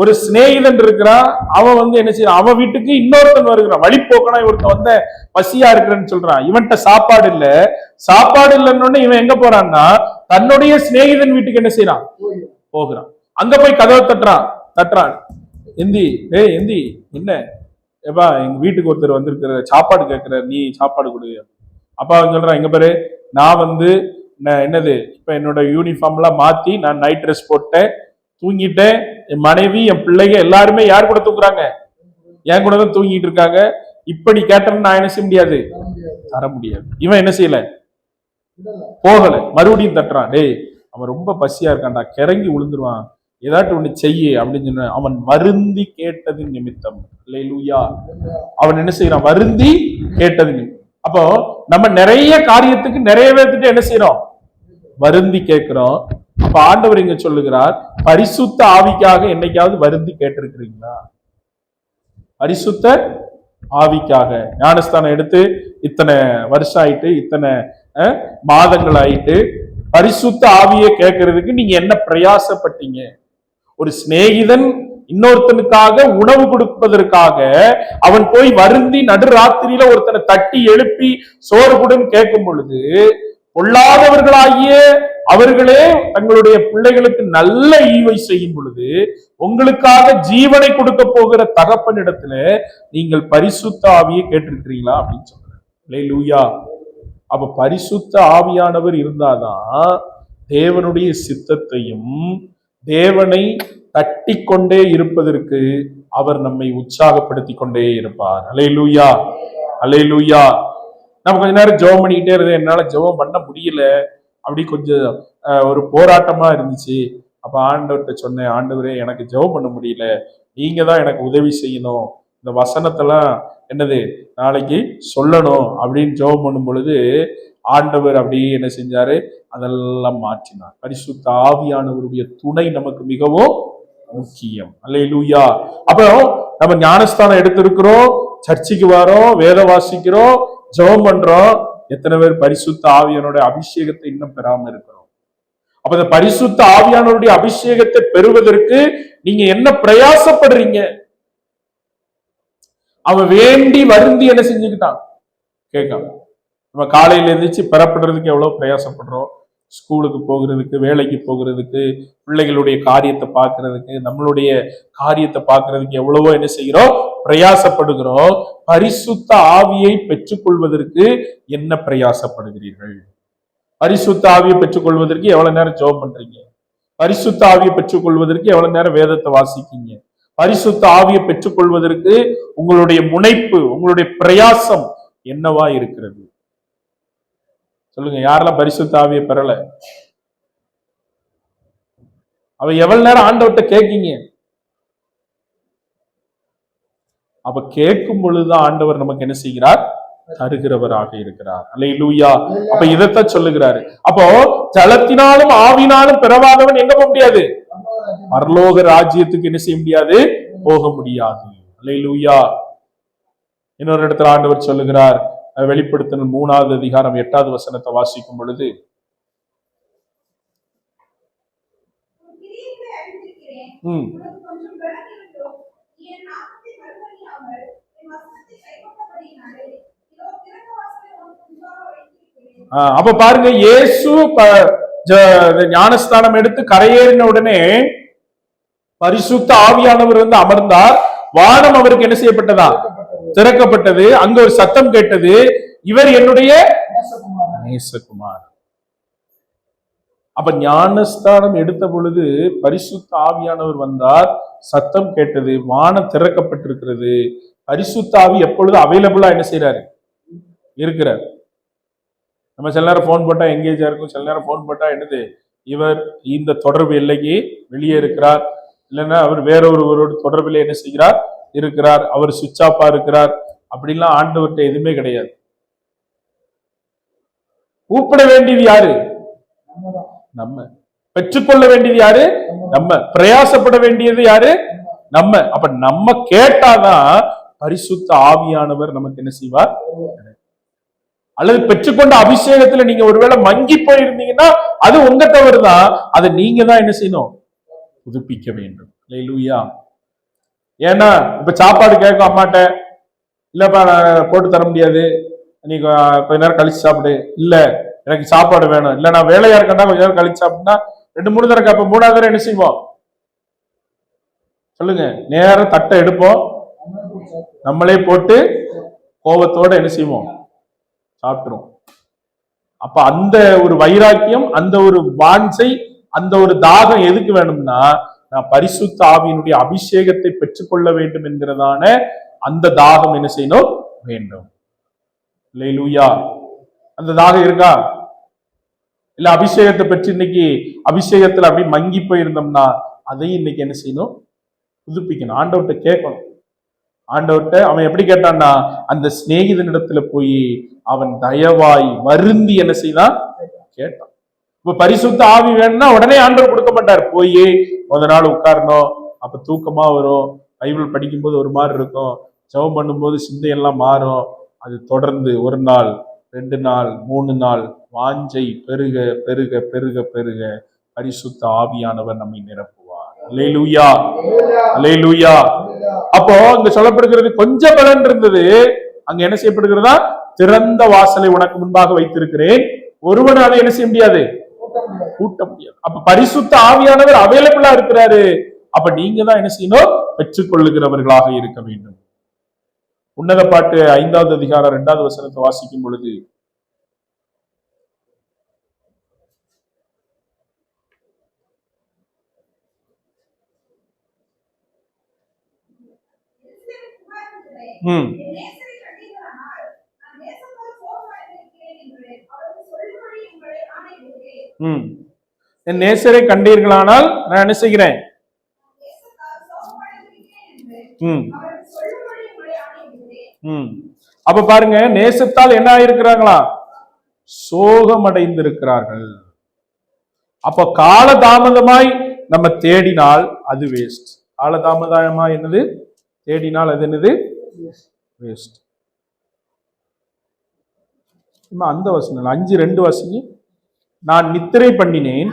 ஒரு சிநேகிதன் இருக்கிறான், அவன் என்ன செய்ய, அவன் வீட்டுக்கு இன்னொருத்தன் வருகிறான், வழிபோக்கனா இவருத்த வந்த பசியா இருக்கிறேன்னு சொல்றான். இவன்கிட்ட சாப்பாடு இல்ல. சாப்பாடு இல்லைன்னு இவன் எங்க போறான்னா தன்னுடைய சிநேகிதன் வீட்டுக்கு என்ன செய்யறான்? போகிறான். அங்க போய் கதவை தட்டுறான். எந்தி எந்தி என்ன ஏப்பா, எங்க வீட்டுக்கு ஒருத்தர் வந்திருக்கிற, சாப்பாடு கேட்கிற, நீ சாப்பாடு கொடு. அப்பா சொல்றான், எங்க பாரு, நான் என்னது இப்ப என்னோட யூனிஃபார்ம் எல்லாம் மாத்தி நான் நைட் ட்ரெஸ் போட்டேன், தூங்கிட்டேன். என் மனைவி என் பிள்ளைங்க எல்லாருமே யார் கூட தூங்குறாங்க? என் கூட தான் தூங்கிட்டு இருக்காங்க. இப்ப நீ கேட்டேன்னு நான் என்ன செய்ய முடியாது? தர முடியாது. இவன் என்ன செய்யல, போகல. மறுபடியும் தட்டுறான். டேய், அவன் ரொம்ப பசியா இருக்கான்டா, கிறங்கி விழுந்துருவான், ஏதாட்டும் ஒண்ணு செய்ய அப்படின்னு சொன்ன. அவன் வருந்தி கேட்டது நிமித்தம். அல்லேலூயா. அவன் என்ன செய்யறான்? வருந்தி கேட்டது நிமித்தம். அப்போ நம்ம நிறைய காரியத்துக்கு நிறைவேற்றிட்டு என்ன செய்யறோம்? வருந்தி கேட்கிறோம். அப்ப ஆண்டவர் இங்க சொல்லுகிறார், பரிசுத்த ஆவிக்காக என்னைக்காவது வருந்தி கேட்டிருக்கிறீங்களா? பரிசுத்த ஆவிக்காக ஞானஸ்தானம் எடுத்து இத்தனை வருஷம் ஆயிட்டு, இத்தனை மாதங்கள் ஆயிட்டு, பரிசுத்த ஆவியை கேட்கறதுக்கு நீங்க என்ன பிரயாசப்பட்டீங்க? ஒரு சிநேகிதன் இன்னொருத்தனுக்காக உணவு கொடுப்பதற்காக அவன் போய் வருந்தி நடுராத்திரியில ஒருத்தனை தட்டி எழுப்பி சோறு கொடுன்னு கேட்கும் பொழுது, பொல்லாதவர்களாகிய அவர்களே தங்களுடைய பிள்ளைகளுக்கு நல்ல ஈவை செய்யும் பொழுது, உங்களுக்காக ஜீவனை கொடுக்க போகிற தகப்பனிடத்துல நீங்கள் பரிசுத்த ஆவியை கேட்டிருக்கிறீங்களா அப்படின்னு சொல்றேன். அல்லேலூயா. அப்ப பரிசுத்த ஆவியானவர் இருந்தாதான் தேவனுடைய சித்தத்தையும் தேவனை தட்டி கொண்டே இருப்பதற்கு அவர் நம்மை உற்சாகப்படுத்தி கொண்டே இருப்பார். அல்லேலூயா, அல்லேலூயா. நம்ம கொஞ்ச நேரம் ஜெபம் பண்ணிக்கிட்டே இருந்தேன், என்னால ஜெபம் பண்ண முடியல, அப்படி கொஞ்சம் ஒரு போராட்டமா இருந்துச்சு. அப்ப ஆண்டவர்கிட்ட சொன்னேன், ஆண்டவரே எனக்கு ஜெபம் பண்ண முடியல, நீங்க தான் எனக்கு உதவி செய்யணும், இந்த வசனத்தெல்லாம் என்னது நாளைக்கு சொல்லணும் அப்படின்னு ஜெபம் பண்ணும் பொழுது ஆண்டவர் அப்படியே என்ன செஞ்சாரு? அதெல்லாம் மாற்றினார். பரிசுத்த ஆவியானவருடைய துணை நமக்கு மிகவும் முக்கியம். அல்லேலூயா. அப்போ நம்ம ஞானஸ்தானம் எடுத்திருக்கிறோம், சர்ச்சைக்கு வரோம், வேத வாசிக்கிறோம், ஜெபம் பண்றோம். எத்தனை பேர் பரிசுத்த ஆவியானுடைய அபிஷேகத்தை இன்னும் பெறாம இருக்கிறோம்? அப்ப இந்த பரிசுத்த ஆவியானவருடைய அபிஷேகத்தை பெறுவதற்கு நீங்க என்ன பிரயாசப்படுறீங்க? அவன் வேண்டி வருந்தி என்ன செஞ்சுக்கிட்டான்? கேட்காம. நம்ம காலையில எழுந்திரிச்சு பெறப்படுறதுக்கு எவ்வளவு பிரயாசப்படுறோம், ஸ்கூலுக்கு போகிறதுக்கு, வேலைக்கு போகிறதுக்கு, பிள்ளைகளுடைய காரியத்தை பார்க்கறதுக்கு, நம்மளுடைய காரியத்தை பார்க்கறதுக்கு எவ்வளவோ என்ன செய்கிறோம்? பிரயாசப்படுகிறோம். பரிசுத்த ஆவியை பெற்றுக்கொள்வதற்கு என்ன பிரயாசப்படுகிறீர்கள்? பரிசுத்த ஆவியை பெற்றுக்கொள்வதற்கு எவ்வளவு நேரம் ஜெபம் பண்றீங்க? பரிசுத்த ஆவியை பெற்றுக்கொள்வதற்கு எவ்வளவு நேரம் வேதத்தை வாசிக்கீங்க? பரிசுத்த ஆவியை பெற்றுக்கொள்வதற்கு உங்களுடைய முனைப்பு, உங்களுடைய பிரயாசம் என்னவா இருக்கிறது? சொல்லுங்க, யாரெல்லாம் பரிசுத்த ஆவியை பெறல? அவ எவ்வளவு நேரம் ஆண்டவர்கிட்ட கேட்கீங்க? அப்ப கேட்கும் பொழுதுதான் ஆண்டவர் நமக்கு என்ன செய்கிறார்? தருகிறவராக இருக்கிறார். அல்லேலூயா. அப்ப இதைத்தான் சொல்லுகிறாரு. அப்போ ஜலத்தினாலும் ஆவினாலும் பிறவாதவன் எங்க போக முடியாது? பரலோக ராஜ்யத்துக்கு என்ன செய்ய முடியாது? போக முடியாது. அல்லேலூயா. இன்னொரு இடத்துல ஆண்டவர் சொல்லுகிறார், வெளிப்படுத்தின 3வது அதிகாரம் 8வது வசனத்தை வாசிக்கும் பொழுது, அப்ப பாருங்க, இயேசு ஞானஸ்தானம் எடுத்து கரையேறின உடனே பரிசுத்த ஆவியானவர் வந்து அமர்ந்தார். வானம் அவருக்கு என்ன செய்யப்பட்டதா? திறக்கப்பட்டது. அங்க ஒரு சத்தம் கேட்டது, இவர் என்னுடைய நேசகுமார். அப்ப ஞானஸ்தானம் எடுத்த பொழுது பரிசுத்த ஆவியானவர் வந்தார், சத்தம் கேட்டது, வானம் திறக்கப்பட்டிருக்கிறது. பரிசுத்த ஆவி எப்பொழுது அவைலபிளா என்ன செய்யறாரு? இருக்கிறார். நம்ம சில நேரம் போன் போட்டா எங்கேஜா இருக்கும், சில நேரம் போன் போட்டா என்னது இவர் இந்த தொடர்பு எல்லைக்கு வெளியே இருக்கிறார், இல்லைன்னா அவர் வேற ஒருவரோட தொடர்பில் என்ன செய்கிறார் இருக்கிறார், அவர் சுவிட்ச் ஆஃபா இருக்கிறார். அப்படிலாம் ஆண்டவர்கிட்ட எதுவுமே கிடையாது. கூப்பிட வேண்டியது யாரு? நம்ம. பெற்றுக்கொள்ள வேண்டியது யாரு? நம்ம. பிரயாசப்பட வேண்டியது யாரு? நம்ம. அப்ப நம்ம கேட்டாதான் பரிசுத்த ஆவியானவர் நமக்கு என்ன செய்வார். அல்லது பெற்றுக்கொண்ட அபிஷேகத்துல நீங்க ஒருவேளை மங்கி போயிருந்தீங்கன்னா அது உங்க தவறு தான். அதை நீங்க தான் என்ன செய்யணும், புதுப்பிக்க வேண்டும். அல்லேலூயா. ஏன்னா இப்ப சாப்பாடு கேட்கும் அம்மாட்ட, இல்லப்பா நான் போட்டு தர முடியாது, நீ கொஞ்ச நேரம் கழிச்சு சாப்பிடு, இல்ல எனக்கு சாப்பாடு வேணும், இல்ல நான் வேலையா இருக்கேன்டா கொஞ்ச நேரம் கழிச்சு சாப்பிட்டா 2-3 தடவை கேட்போம், 3வது தடவை என்ன செய்வோம் சொல்லுங்க, நேரம் தட்டை எடுப்போம், நம்மளே போட்டு கோபத்தோட என்ன செய்வோம் சாப்பிட்டுரும். அப்ப அந்த ஒரு வைராக்கியம், அந்த ஒரு வாஞ்சை, அந்த ஒரு தாகம் எதுக்கு வேணும்னா நான் பரிசுத்த ஆவியினுடைய அபிஷேகத்தை பெற்றுக்கொள்ள வேண்டும் என்கிறதான அந்த தாகம் என்ன செய்யணும் வேண்டும். அல்லேலூயா. அந்த தாகம் இருக்கா? இல்ல அபிஷேகத்தை பெற்று இன்னைக்கு அபிஷேகத்துல அப்படி மங்கி போயிருந்தோம்னா அதையும் இன்னைக்கு என்ன செய்யணும், புதுப்பிக்கணும். ஆண்டவர்கிட்ட கேட்கணும். ஆண்டவர்கிட்ட அவன் எப்படி கேட்டான்னா அந்த சிநேகிதனிடத்துல போய் அவன் தயவாய் வருந்தி என்ன செய்தான் கேட்டான். இப்ப பரிசுத்த ஆவி வேணும்னா உடனே ஆண்டவர் கொடுக்க மாட்டார். போய் முத நாள் உட்காரணும், அப்ப தூக்கமா வரும், பைபிள் படிக்கும்போது ஒரு மாதிரி இருக்கும், ஜெபம் பண்ணும்போது சிந்தையெல்லாம் மாறும். அது தொடர்ந்து 1 நாள் 2 நாள் 3 நாள் வாஞ்சை பெருக பெருக பெருக பெருக பரிசுத்த ஆவியானவர் நம்மை நிரப்புவார். அல்லேலூயா, அல்லேலூயா. அப்போ இங்க சொல்லப்படுகிறது கொஞ்சம் பலன் இருந்தது, அங்க என்ன செய்யப்படுகிறதா, திறந்த வாசலை உனக்கு முன்பாக வைத்திருக்கிறேன், ஒருவன் அதை என்ன செய்ய முடியாது, கூட்ட முடியாது. அப்ப பரிசுத்த ஆவியானவர் அவைலபிளா இருக்கிறாரு. அப்ப நீங்க தான் என்ன செய்யணும், பெற்றுக்கொள்ளுகிறவர்களாக இருக்க வேண்டும். உன்னத பாட்டு 5வது அதிகாரம் 2வது வசனத்தை வாசிக்கும் பொழுது என் நேசரை கண்டீர்களானால் நான் என்ன செய்கிறேன். அப்ப பாருங்க, நேசத்தால் என்ன ஆயிருக்கிறாங்களா, சோகமடைந்திருக்கிறார்கள். அப்ப காலதாமதமாய் நம்ம தேடினால் அது வேஸ்ட். காலதாமதமாய் என்னது தேடினால் அது என்னது வேஸ்ட். அந்த வசனம் 5:2 வாசிங்க. நான் நித்திரை பண்ணினேன்,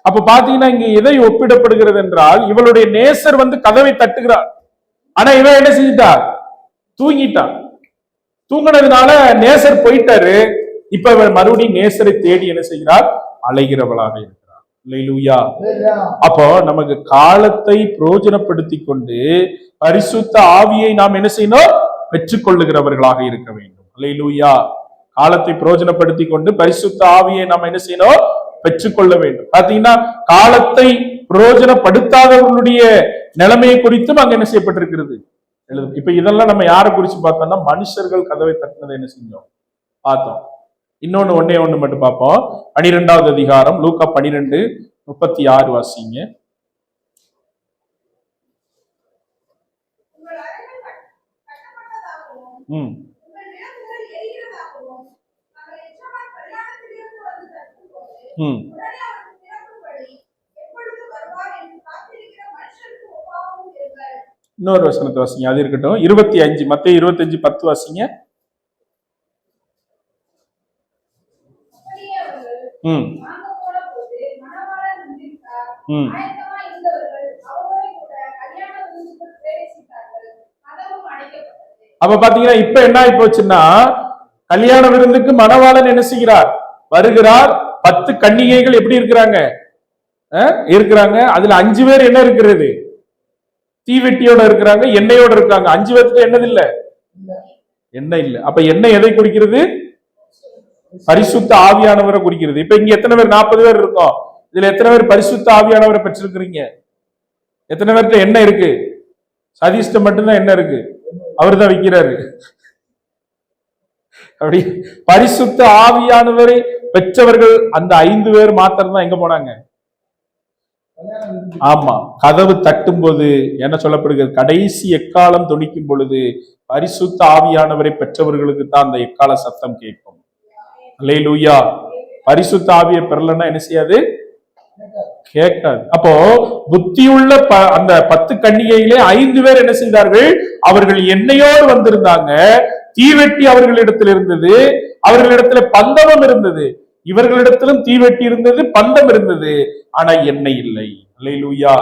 அப்ப பாத்தீங்கன்னா இங்க எதை ஒப்பிடப்படுகிறது என்றால், இவளுடைய நேசர் வந்து கதவை தட்டுகிறார், ஆனா இவன் என்ன செஞ்சிட்டா, தூங்கிட்டான். தூங்கினதுனால நேசர் போயிட்டாரு. இப்ப இவன் மறுபடியும் நேசரை தேடி என்ன செய்கிறார், அலைகிறவளாக இருக்கிறார். அல்லேலூயா. அப்போ நமக்கு காலத்தை பிரயோஜனப்படுத்தி கொண்டு பரிசுத்த ஆவியை நாம் என்ன செய்யணும், பெற்றுக்கொள்ளுகிறவர்களாக இருக்க வேண்டும். அல்லேலூயா. காலத்தை பிரயோஜனப்படுத்தி கொண்டு பரிசுத்த ஆவியை நாம் என்ன செய்யணும், பெற்றுக்கொள்ள வேண்டும். பாத்தீங்கன்னா காலத்தை பிரயோஜனப்படுத்தாதவர்களுடைய நிலைமையை குறித்தும் அங்க என்ன செய்யப்பட்டிருக்கிறது. இப்ப இதெல்லாம் நம்ம யாரை குறிச்சு பார்த்தோம்னா மனுஷர்கள் கதவை தட்டினதை என்ன செஞ்சோம் பார்த்தோம். இன்னொன்னு ஒண்ணு மட்டும் பார்ப்போம். 12வது அதிகாரம் லூக்கா 12:36 வாசிங்க. இன்னொரு வசனத்தை வாசிங்க, அது இருக்கட்டும். 25 மத்தேயு 25:10 வாசிங்க. அப்ப பாத்தீங்கன்னா இப்ப என்ன ஆகி போச்சுன்னா, கல்யாண விருந்துக்கு மணவாளன் என்ன செய்கிறார், வருகிறார். 10 கன்னிகைகள் எப்படி இருக்கிறாங்க இருக்கிறாங்க. அதுல 5 பேர் என்ன இருக்கிறது, தீவெட்டியோட இருக்கிறாங்க, எண்ணெயோட இருக்காங்க. 5 பேருக்கு என்னது இல்ல, எண்ணெய் இல்ல. அப்ப எண்ணெய் எதை குறிக்கிறது? பரிசுத்த ஆவியானவரை குறிக்கிறது. இப்ப இங்க எத்தனை பேர்? 40 பேர் இருக்கோம். இதுல எத்தனை பேர் பரிசுத்த ஆவியானவரை பெற்றிருக்கிறீங்க? எத்தனை பேர்கிட்ட எண்ணெய் இருக்கு? சதீஷ்ட மட்டும்தான் என்ன இருக்கு, அவர் தான் விற்கிறாரு. அப்படி பரிசுத்த ஆவியானவரை பெற்றவர்கள் அந்த 5 பேர் மாத்திரம் தான் எங்க போனாங்க? ஆமா, கதவு தட்டும் போது என்ன சொல்லப்படுகிறது? கடைசி எக்காலம் துணிக்கும் பொழுது பரிசுத்த ஆவியானவரை பெற்றவர்களுக்கு தான் அந்த எக்கால சத்தம் கேட்கும். அல்லேலூயா. பரிசுத்த ஆவியை பெறலன்னா என்ன செய்யாது? கேட்காது. அப்போ புத்தியுள்ள அந்த 10 கன்னிகையிலே 5 பேர் என்ன செய்தார்கள்? அவர்கள் எண்ணெயோடு வந்திருந்தாங்க. தீவெட்டி அவர்களிடத்தில் இருந்தது, அவர்களிடத்துல பந்தமும் இருந்தது. இவர்களிடத்திலும் தீவெட்டி இருந்தது, பந்தம் இருந்தது, ஆனா எண்ணெய் இல்லை. அல்லேலூயா.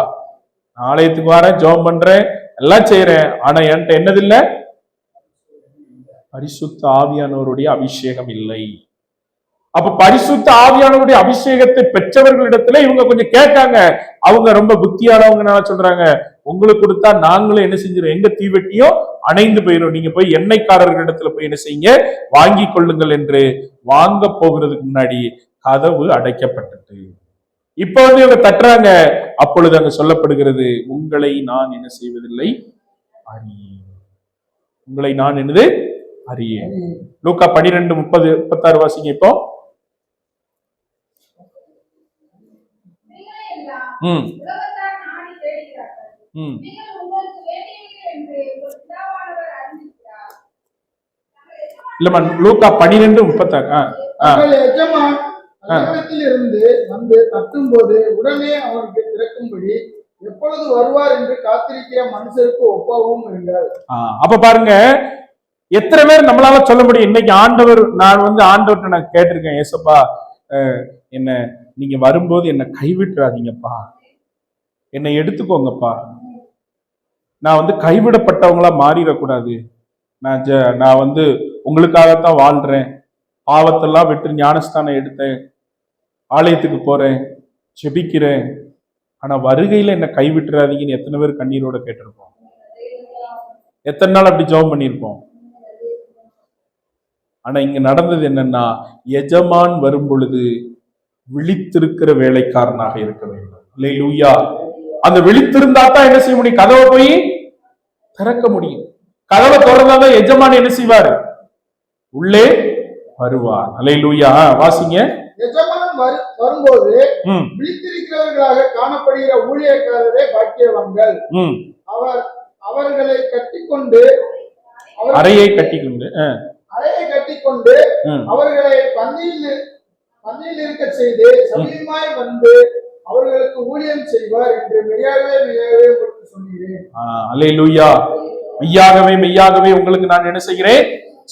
ஆலயத்துக்கு வரேன், ஜெபம் பண்றேன், எல்லாம் செய்யறேன், ஆனா என்கிட்ட என்னது இல்லை? பரிசுத்த ஆவியானவருடைய அபிஷேகம் இல்லை. அப்ப பரிசுத்த ஆவியானவருடைய அபிஷேகத்தை பெற்றவர்களிடத்துல இவங்க கொஞ்சம் கேட்டாங்க. அவங்க ரொம்ப புத்தியானவங்க சொல்றாங்க, உங்களுக்கு கொடுத்தா நாங்களும் என்ன செஞ்சிடும், எங்க தீவெட்டியும் அணைந்து போயிடும், நீங்க போய் எண்ணெய்க்காரர்களிடத்துல போய் என்ன செய்யுங்க, வாங்கி கொள்ளுங்கள் என்று வாங்க போகிறதுக்கு முன்னாடி கதவு அடைக்கப்பட்டது. இப்ப இவங்க தட்டுறாங்க. அப்பொழுது அங்க சொல்லப்படுகிறது, உங்களை நான் என்ன செய்வதில்லை அறியேன். உங்களை நான் என்னது அறியேன். லூக்கா 12:30-36 வாசிங்க. இப்போ இல்லம்மா, லூக்கா 12:36. இருந்து வந்து தட்டும் போது உடனே அவனுக்கு திறக்கும்படி எப்பொழுது வருவார் என்று காத்திருக்கிற மனுஷருக்கு ஒப்பாவும் இருங்கள். அப்ப பாருங்க, எத்தனை பேர் நம்மளால சொல்ல முடியும்? இன்னைக்கு ஆண்டவர், நான் ஆண்டவர்கிட்ட நான் கேட்டிருக்கேன், ஏசப்பா என்ன நீங்க வரும்போது என்ன கைவிட்டுறாதீங்கப்பா, என்னை எடுத்துக்கோங்கப்பா, நான் கைவிடப்பட்டவங்களா மாறிடக்கூடாது, நான் உங்களுக்காகத்தான் வாழ்றேன், பாவத்தெல்லாம் விட்டு ஞானஸ்தானம் எடுத்தேன், ஆலயத்துக்கு போறேன், செபிக்கிறேன், ஆனா வருகையில என்ன கைவிட்டுறாதீங்கன்னு எத்தனை பேர் கண்ணீரோட கேட்டிருப்போம்? எத்தனை நாள் அப்படி ஜெபம் பண்ணியிருப்போம்? ஆனா இங்க நடந்தது என்னன்னா, எஜமான் வரும் பொழுது விழித்திருக்கிற வேலைக்காரனாக இருக்க வேண்டும். அல்லேலூயா. அந்த விழித்திருந்தா தான் என்ன செய்ய முடியும்? கதவை போய் திறக்க முடியும். கதவை திறந்தாதான் எஜமான் என்ன செய்வார்? உள்ளே வருவார். அல்லேலூயா. வாசிங்க. எஜமான் வரும்போது விழித்திருக்கிறவர்களாக காணப்படுகிற ஊழியக்காரரே பாக்கியவான்கள். அவர்களை கட்டிக்கொண்டு அறையை கட்டிக்கொண்டு அவர்களை பந்தியில் இருக்க செய்து சமீபமாய் வந்து அவர்களுக்கு ஊழியம் செய்வார் என்று மெய்யாகவே உங்களுக்கு சொல்லுகிறேன். அல்லேலூயா. மெய்யாகவே உங்களுக்கு நான் என்ன செய்கிறேன்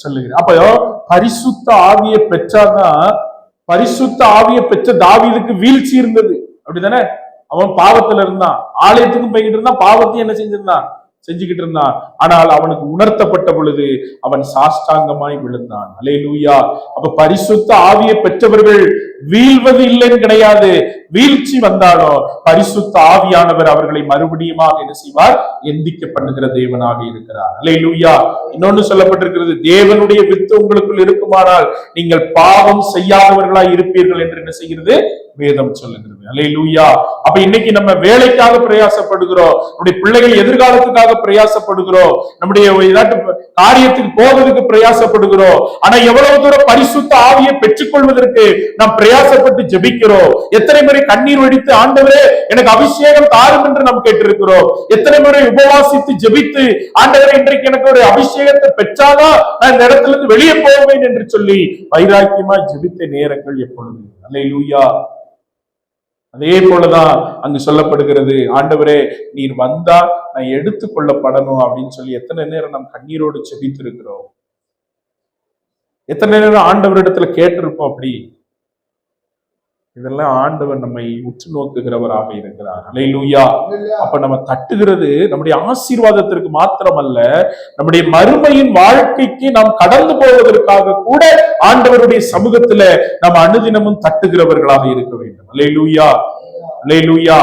சொல்லுகிறேன். அப்போ பரிசுத்த ஆவியை பெற்றாதான், பரிசுத்த ஆவியை பெற்ற தாவீதுக்கு வீழ்ச்சி இருந்தது, அப்படிதானே? அவன் பாவத்துல இருந்தான், ஆலயத்துக்கும் போய்கிட்டு இருந்தான், பாவத்தையும் என்ன செஞ்சிருந்தான், செஞ்சுக்கிட்டு இருந்தான். ஆனால் அவனுக்கு உணர்த்தப்பட்ட பொழுது அவன் சாஷ்டாங்கமாய் விழுந்தான். அல்லேலூயா. அப்ப பரிசுத்த ஆவியை பெற்றவர்கள் வீழ்வது இல்லைன்னு கிடையாது, வீழ்ச்சி வந்தாலும் பரிசுத்த ஆவியானவர் அவர்களை மறுபடியுமாக என்ன செய்வார்? எந்திக்க பண்ணுகிற தேவனாக இருக்கிறார். அல்லேலூயா. இன்னொன்னு சொல்லப்பட்டிருக்கிறது, தேவனுடைய வித்து உங்களுக்குள் இருக்குமானால் நீங்கள் பாவம் செய்யாதவர்களாய் இருப்பீர்கள் என்று என்ன செய்கிறது? வேதம் சொல்லுகிறது. அல்லேலூயா. அப்ப இன்னைக்கு நம்ம வேலைக்காக பிரயாசப்படுகிறோம், நம்முடைய பிள்ளைகள் எதிர்காலத்துக்காக பிரயாசப்படுகிறோம், நம்முடைய காரியத்துக்கு போவதற்கு பிரயாசப்படுகிறோம். ஆனா எவ்வளவு தூரம் பரிசுத்த ஆவியை பெற்றுக்கொள்வதற்கு நாம் பிரயாசப்பட்டு ஜெபிக்கிறோம்? எத்தனை முறை கண்ணீர் வடித்து ஆண்டவரே எனக்கு அபிஷேகம் தாரும் என்று நாம் கேட்டிருக்கிறோம்? எத்தனை முறை உபவாசித்து ஜெபித்து ஆண்டவரே இன்றைக்கு எனக்கு ஒரு அபிஷேகத்தை பெற்றாதான் நான் இந்த இடத்துல இருந்து வெளியே போவேன் என்று சொல்லி வைராக்கியமா ஜெபித்த நேரங்கள் எப்பொழுது? அல்லேலூயா. அதே போலதான் அங்கு சொல்லப்படுகிறது, ஆண்டவரே நீர் வந்தா நான் எடுத்துக்கொள்ளப்படணும் அப்படின்னு சொல்லி எத்தனை நேரம் நாம் கண்ணீரோடு செபித்து இருக்கிறோம்? எத்தனை நேரம் ஆண்டவரிடத்துல கேட்டிருப்போம்? அப்படி இதெல்லாம் ஆண்டவர் நம்மை உற்று நோக்குகிறவராக இருக்கிறார். அல்லேலூயா. அப்ப நம்ம தட்டுகிறது நம்முடைய ஆசீர்வாதத்திற்கு மாத்திரமல்ல, நம்முடைய மறுமையின் வாழ்க்கைக்கு நாம் கடந்து போவதற்காக கூட ஆண்டவருடைய சமூகத்துல நாம் அனுதினமும் தட்டுகிறவர்களாக இருக்க வேண்டும். அல்லேலூயா. அல்லேலூயா.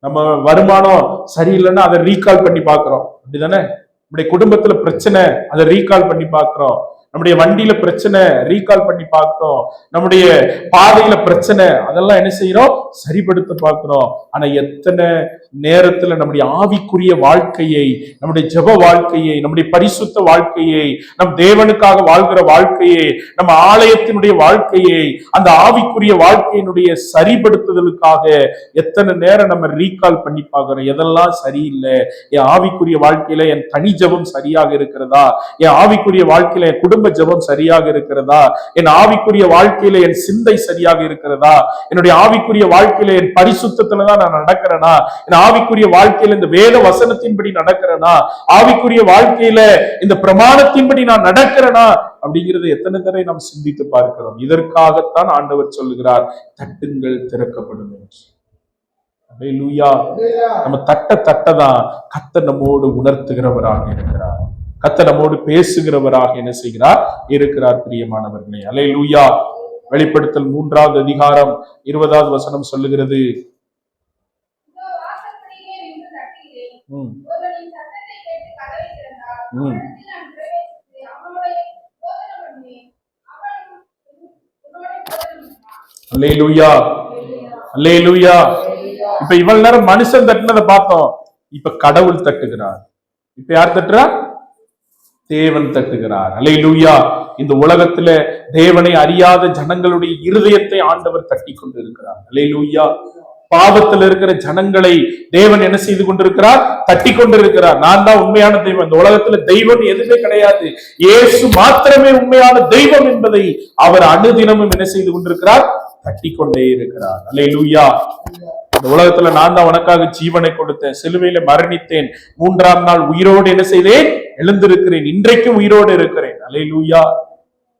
நம்ம வருமானம் சரியில்லைன்னா அதை ரீகால் பண்ணி பாக்குறோம், அப்படிதானே? நம்முடைய குடும்பத்துல பிரச்சனை, அதை ரீகால் பண்ணி பார்க்கிறோம். நம்முடைய வண்டியில பிரச்சனை, ரீகால் பண்ணி பார்க்கிறோம். நம்முடைய பாதையில பிரச்சனை, அதெல்லாம் என்ன செய்யறோம்? சரிப்படுத்த பார்க்கிறோம். ஆனா எத்தனை நேரத்துல நம்முடைய ஆவிக்குரிய வாழ்க்கையை, நம்முடைய ஜெப வாழ்க்கையை, நம்முடைய பரிசுத்த வாழ்க்கையை, நம் தேவனுக்காக வாழ்கிற வாழ்க்கையை, நம்ம ஆலயத்தினுடைய வாழ்க்கையை, அந்த ஆவிக்குரிய வாழ்க்கையினுடைய சரிப்படுத்துதலுக்காக எத்தனை நேரம் நம்ம ரீகால் பண்ணி பார்க்கிறோம். எதெல்லாம் சரியில்லை, என் ஆவிக்குரிய வாழ்க்கையில என் தனி ஜெபம் சரியாக இருக்கிறதா, என் ஆவிக்குரிய வாழ்க்கையில என் குடும்ப ஜெபம் சரியாக இருக்கிறதா, என் ஆவிக்குரிய வாழ்க்கையில என் சிந்தை சரியாக இருக்கிறதா, என்னுடைய ஆவிக்குரிய வாழ்க்கையில என் பரிசுத்தத்துலதான் நான் நடக்கிறேனா, என் ஆவிக்குரிய வாழ்க்கையில இந்த வேத வசனத்தின்படி நடக்கிறேனா, ஆவிக்குரிய வாழ்க்கையில இந்த பிரமாணத்தின்படி நான் நடக்கிறேனா அப்படிங்கிறது எத்தனை தடவை நாம் சிந்தித்து பார்க்கிறோம். இதற்காகத்தான் ஆண்டவர் சொல்லுகிறார், தட்டுங்கள் திறக்கப்படும் என்று. அல்லேலூயா. நம்ம தட்டதான் கர்த்தர் நம்மோடு உணர்த்துகிறவராக இருக்கிறார், கர்த்தர் நம்மோடு பேசுகிறவராக என்ன செய்கிறார்? இருக்கிறார். பிரியமானவர்களே, அல்லேலூயா. வெளிப்படுத்தல் 3வது அதிகாரம் 20வது வசனம் சொல்லுகிறது, அல்லேலூயா, அல்லேலூயா. இப்ப இவ்வளவு நேரம் மனுஷன் தட்டினதை பார்த்தோம், இப்ப கடவுள் தட்டுகிறார். இப்ப யார் தட்டுறா? தேவன் தட்டுகிறார். அல்லேலூயா. இந்த உலகத்துல தேவனை அறியாத ஜனங்களுடைய இருதயத்தை ஆண்டவர் தட்டி கொண்டு இருக்கிறார். அல்லேலூயா. பாவத்தில் இருக்கிற ஜனங்களை தேவன் என்ன செய்து கொண்டிருக்கிறார்? தட்டி கொண்டிருக்கிறார். நான் தான் உண்மையான தெய்வம், இந்த உலகத்துல தெய்வம் எதுவுமே கிடையாது, இயேசு மாத்திரமே உண்மையான தெய்வம் என்பதை அவர் அனுதினமும் என்ன செய்து கொண்டிருக்கிறார்? தட்டி கொண்டே இருக்கிறார். அல்லேலூயா. இந்த உலகத்துல நான் தான் உனக்காக ஜீவனை கொடுத்தேன், சிலுவையில மரணித்தேன், 3ஆம் நாள் உயிரோடு என்ன செய்தேன்? எழுந்திருக்கிறேன், இன்றைக்கும் உயிரோடு இருக்கிறேன். அல்லேலூயா.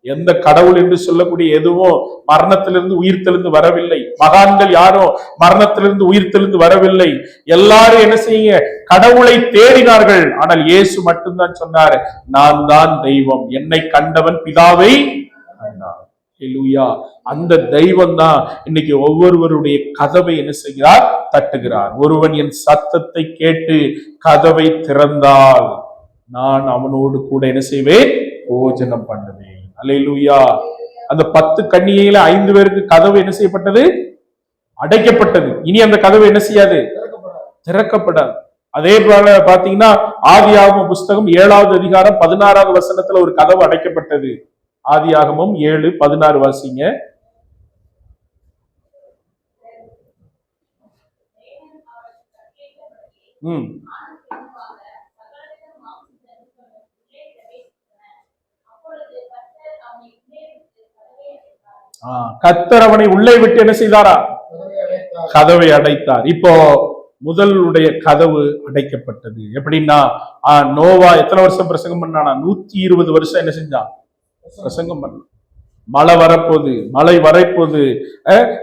எந்த கடவுள் என்று சொல்லக்கூடிய எதுவும் மரணத்திலிருந்து உயிர்த்தெழுந்து வரவில்லை. மகான்கள் யாரும் மரணத்திலிருந்து உயிர்த்தெழுந்து வரவில்லை. எல்லாரும் என்ன செய்யுங்க? கடவுளை தேடினார்கள். ஆனால் இயேசு மட்டும்தான் சொன்னார், நான் தான் தெய்வம், என்னை கண்டவன் பிதாவை கண்டான். அல்லேலூயா. அந்த தெய்வம் தான் இன்னைக்கு ஒவ்வொருவருடைய கதவை என்ன செய்கிறார்? தட்டுகிறார். ஒருவன் என் சத்தத்தை கேட்டு கதவை திறந்தால் நான் அவனோடு கூட என்ன செய்வேன்? போஜனம் பண்ணுவேன். அல்லேலூயா. அந்த 10 கன்னிகையில 5 பேருக்கு கதவு என்ன செய்யப்பட்டது? அடைக்கப்பட்டது. இனி அந்த கதவு என்ன செய்யாது? திறக்கப்படாது. அதே போல பாத்தீங்கன்னா ஆதியாகம புஸ்தகம் 7வது அதிகாரம் 16வது வசனத்துல ஒரு கதவு அடைக்கப்பட்டது. ஆதியாகமம் 7:16 வாசிங்க. கர்த்தர் அவனை உள்ளே விட்டு என்ன செய்தாரா? கதவை அடைத்தார். இப்போ முதலுடைய கதவு அடைக்கப்பட்டது. எப்படின்னா நோவா எத்தனை வருஷம் பிரசங்கம் பண்ணானா? 120 வருஷம் என்ன செஞ்சான்? பிரசங்கம் பண்ண. மழை வரப்போது, மழை வரப்போது,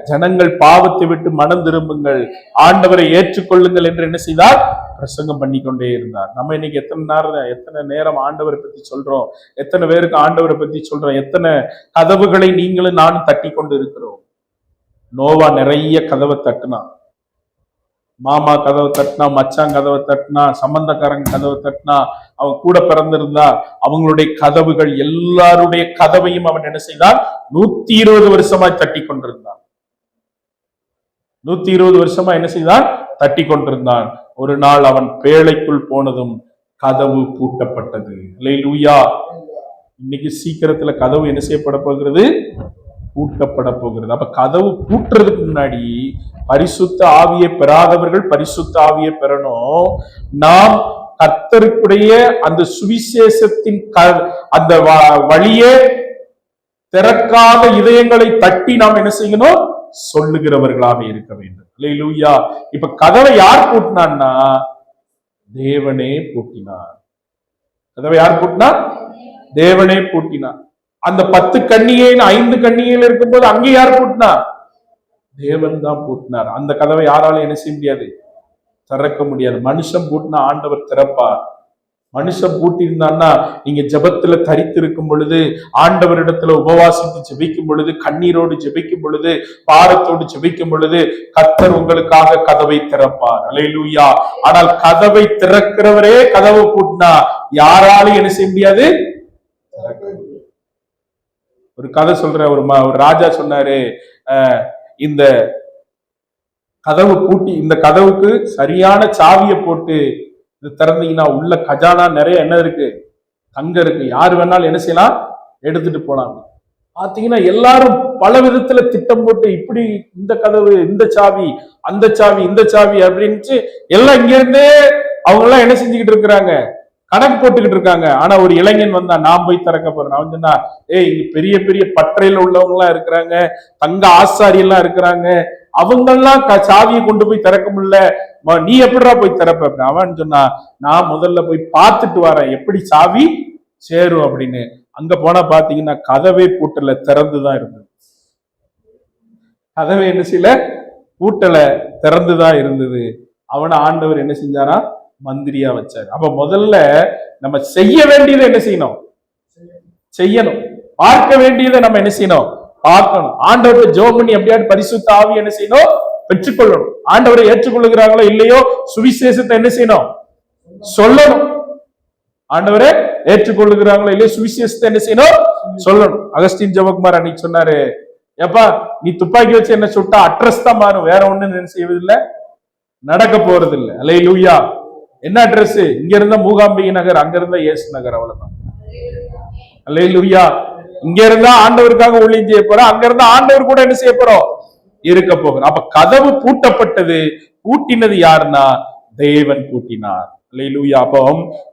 ஜனங்கள் பாவத்தை விட்டு மனம் திரும்புங்கள், ஆண்டவரை ஏற்றுக்கொள்ளுங்கள் என்று என்ன செய்தார்? பிரசங்கம் பண்ணி கொண்டே இருந்தார். நம்ம இன்னைக்கு எத்தனை நேரம் ஆண்டவரை பத்தி சொல்றோம், எத்தனை பேருக்கு ஆண்டவரை பத்தி சொல்றோம், எத்தனை கதவுகளை நீங்களும் நானும் தட்டி கொண்டு இருக்கிறோம். நோவா நிறைய கதவை தட்டினா, மாமா கதவை தட்டினா, மச்சான் கதவை தட்டினா, சம்பந்தக்காரங்க கதவை தட்டினா, அவன் கூட பிறந்திருந்தா அவங்களுடைய கதவுகள், எல்லாருடைய கதவையும் அவன் என்ன செய்தான்? 120 வருஷமாய் தட்டி கொண்டிருந்தான். 120 வருஷமா என்ன செய்தான்? தட்டி கொண்டிருந்தான். ஒரு நாள் அவன் பேழைக்குள் போனதும் கதவு பூட்டப்பட்டது. அல்லேலூயா. இன்னைக்கு சீக்கிரத்துல கதவு என்ன செய்யப்பட போகிறது? பூட்டப்பட போகிறது. அப்ப கதவு பூட்டுறதுக்கு முன்னாடி பரிசுத்த ஆவியை பெறாதவர்கள் பரிசுத்த ஆவியை பெறணும். நாம் கர்த்தருக்குடைய அந்த சுவிசேஷத்தின் அந்த வழியே திறக்காத இதயங்களை தட்டி நாம் என்ன செய்யணும்? சொல்லுகிறவர்களாக இருக்க வேண்டும். அல்லேலூயா. இப்ப கதவை யார் பூட்டினான்னா? தேவனே பூட்டினார். கதவை யார் பூட்டினார்? தேவனே பூட்டினார். அந்த 10 கன்னிகையில் 5 கன்னிகையில் இருக்கும்போது அங்கே யார் பூட்டினார்? தேவன் தான் பூட்டினார். அந்த கதவை யாராலும் என்ன செய்ய முடியாது? திறக்க முடியாது. மனுஷன் பூட்டினா ஆண்டவர் திறப்பார். மனுஷன் பூட்டி இருந்தான்னா நீங்க ஜெபத்துல தரித்திருக்கும் பொழுது, ஆண்டவரிடத்துல உபவாசித்து ஜெபிக்கும் பொழுது, கண்ணீரோடு ஜெபிக்கும் பொழுது, பாரத்தோடு ஜெபிக்கும் பொழுது, கர்த்தர் உங்களுக்காக கதவை திறப்பார். அல்லேலூயா. ஆனால் கதவை திறக்கிறவரே கதவை பூட்டினா யாராலும் என்ன செய்ய முடியாது? ஒரு கதை சொல்ற ஒரு ராஜா சொன்னாரு, இந்த கதவு பூட்டி, இந்த கதவுக்கு சரியான சாவியை போட்டு இது திறந்தீங்கன்னா உள்ள கஜானா நிறைய என்ன இருக்கு? தங்க இருக்கு. யாரு வேணாலும் என்ன செய்யலாம்? எடுத்துட்டு போலாம். பாத்தீங்கன்னா எல்லாரும் பல விதத்துல திட்டம் போட்டு, இப்படி இந்த கதவு, இந்த சாவி, அந்த சாவி, இந்த சாவி அப்படின்னு எல்லாம் இங்க இருந்தே அவங்க எல்லாம் என்ன செஞ்சுக்கிட்டு இருக்கிறாங்க? கணக்கு போட்டுக்கிட்டு இருக்காங்க. ஆனா ஒரு இளைஞன் வந்தா, நான் போய் திறக்க போறேன். அவன் சொன்னா, இங்க பெரிய பெரிய பட்டறையில உள்ளவங்க எல்லாம் இருக்கிறாங்க, தங்க ஆசாரி எல்லாம் இருக்கிறாங்க, அவங்கெல்லாம் சாவியை கொண்டு போய் திறக்க முடியல, நீ எப்படிடா போய் திறப்ப? அவன் சொன்னா, நான் முதல்ல போய் பார்த்துட்டு வரேன் எப்படி சாவி சேரும் அப்படின்னு. அங்க போனா பாத்தீங்கன்னா கதவே பூட்டல, திறந்துதான் இருந்தது. கதவை என்ன செய்யல? பூட்டல, திறந்துதான் இருந்தது. அவனை ஆண்டவர் என்ன செஞ்சாரா? மந்திரியா வச்சாரு. அப்ப முதல்ல நம்ம செய்ய வேண்டியதை என்ன செய்யணும்? செய்யணும். பார்க்க வேண்டியதை நம்ம என்ன செய்யணும்? பார்க்கணும். ஆண்டவரை ஜெபம் பண்ணி எப்படியாவது பரிசுத்த ஆவி என்ன செய்யணும்? பெற்றுக்கொள்ளணும். ஆண்டவரை ஏற்றுக்கொள்ளுகிறாங்களோ இல்லையோ சுவிசேஷத்தை என்ன செய்யணும்? சொல்லணும். ஆண்டவரை ஏற்றுக்கொள்ளுகிறாங்களோ இல்லையோ சுவிசேஷத்தை என்ன செய்யணும்? சொல்லணும். அகஸ்டின் ஜெபகுமார் அன்னைக்கு சொன்னாரு, ஏப்பா நீ துப்பாக்கி வச்சு என்ன சுட்டா அட்ரஸ் தான் மாறும், வேற ஒண்ணு என்ன செய்வதில்லை, நடக்க போறது இல்லை. அல்லேலூயா. என்ன அட்ரஸ்? இங்க இருந்த மூகாம்பிகை நகர், அங்க இருந்த இயேசு நகர், அவ்வளவுதான். அல்லேலூயா. இங்க இருந்தா ஆண்டவருக்காக ஊழியம் செய்ய போறோம், அங்க இருந்தா ஆண்டவர் கூட என்ன செய்ய போறோம்? இருக்க போகிறோம். அப்ப கதவு பூட்டப்பட்டது. பூட்டினது யாருன்னா தேவன் பூட்டினார். அல்லேலூயா. அப்போ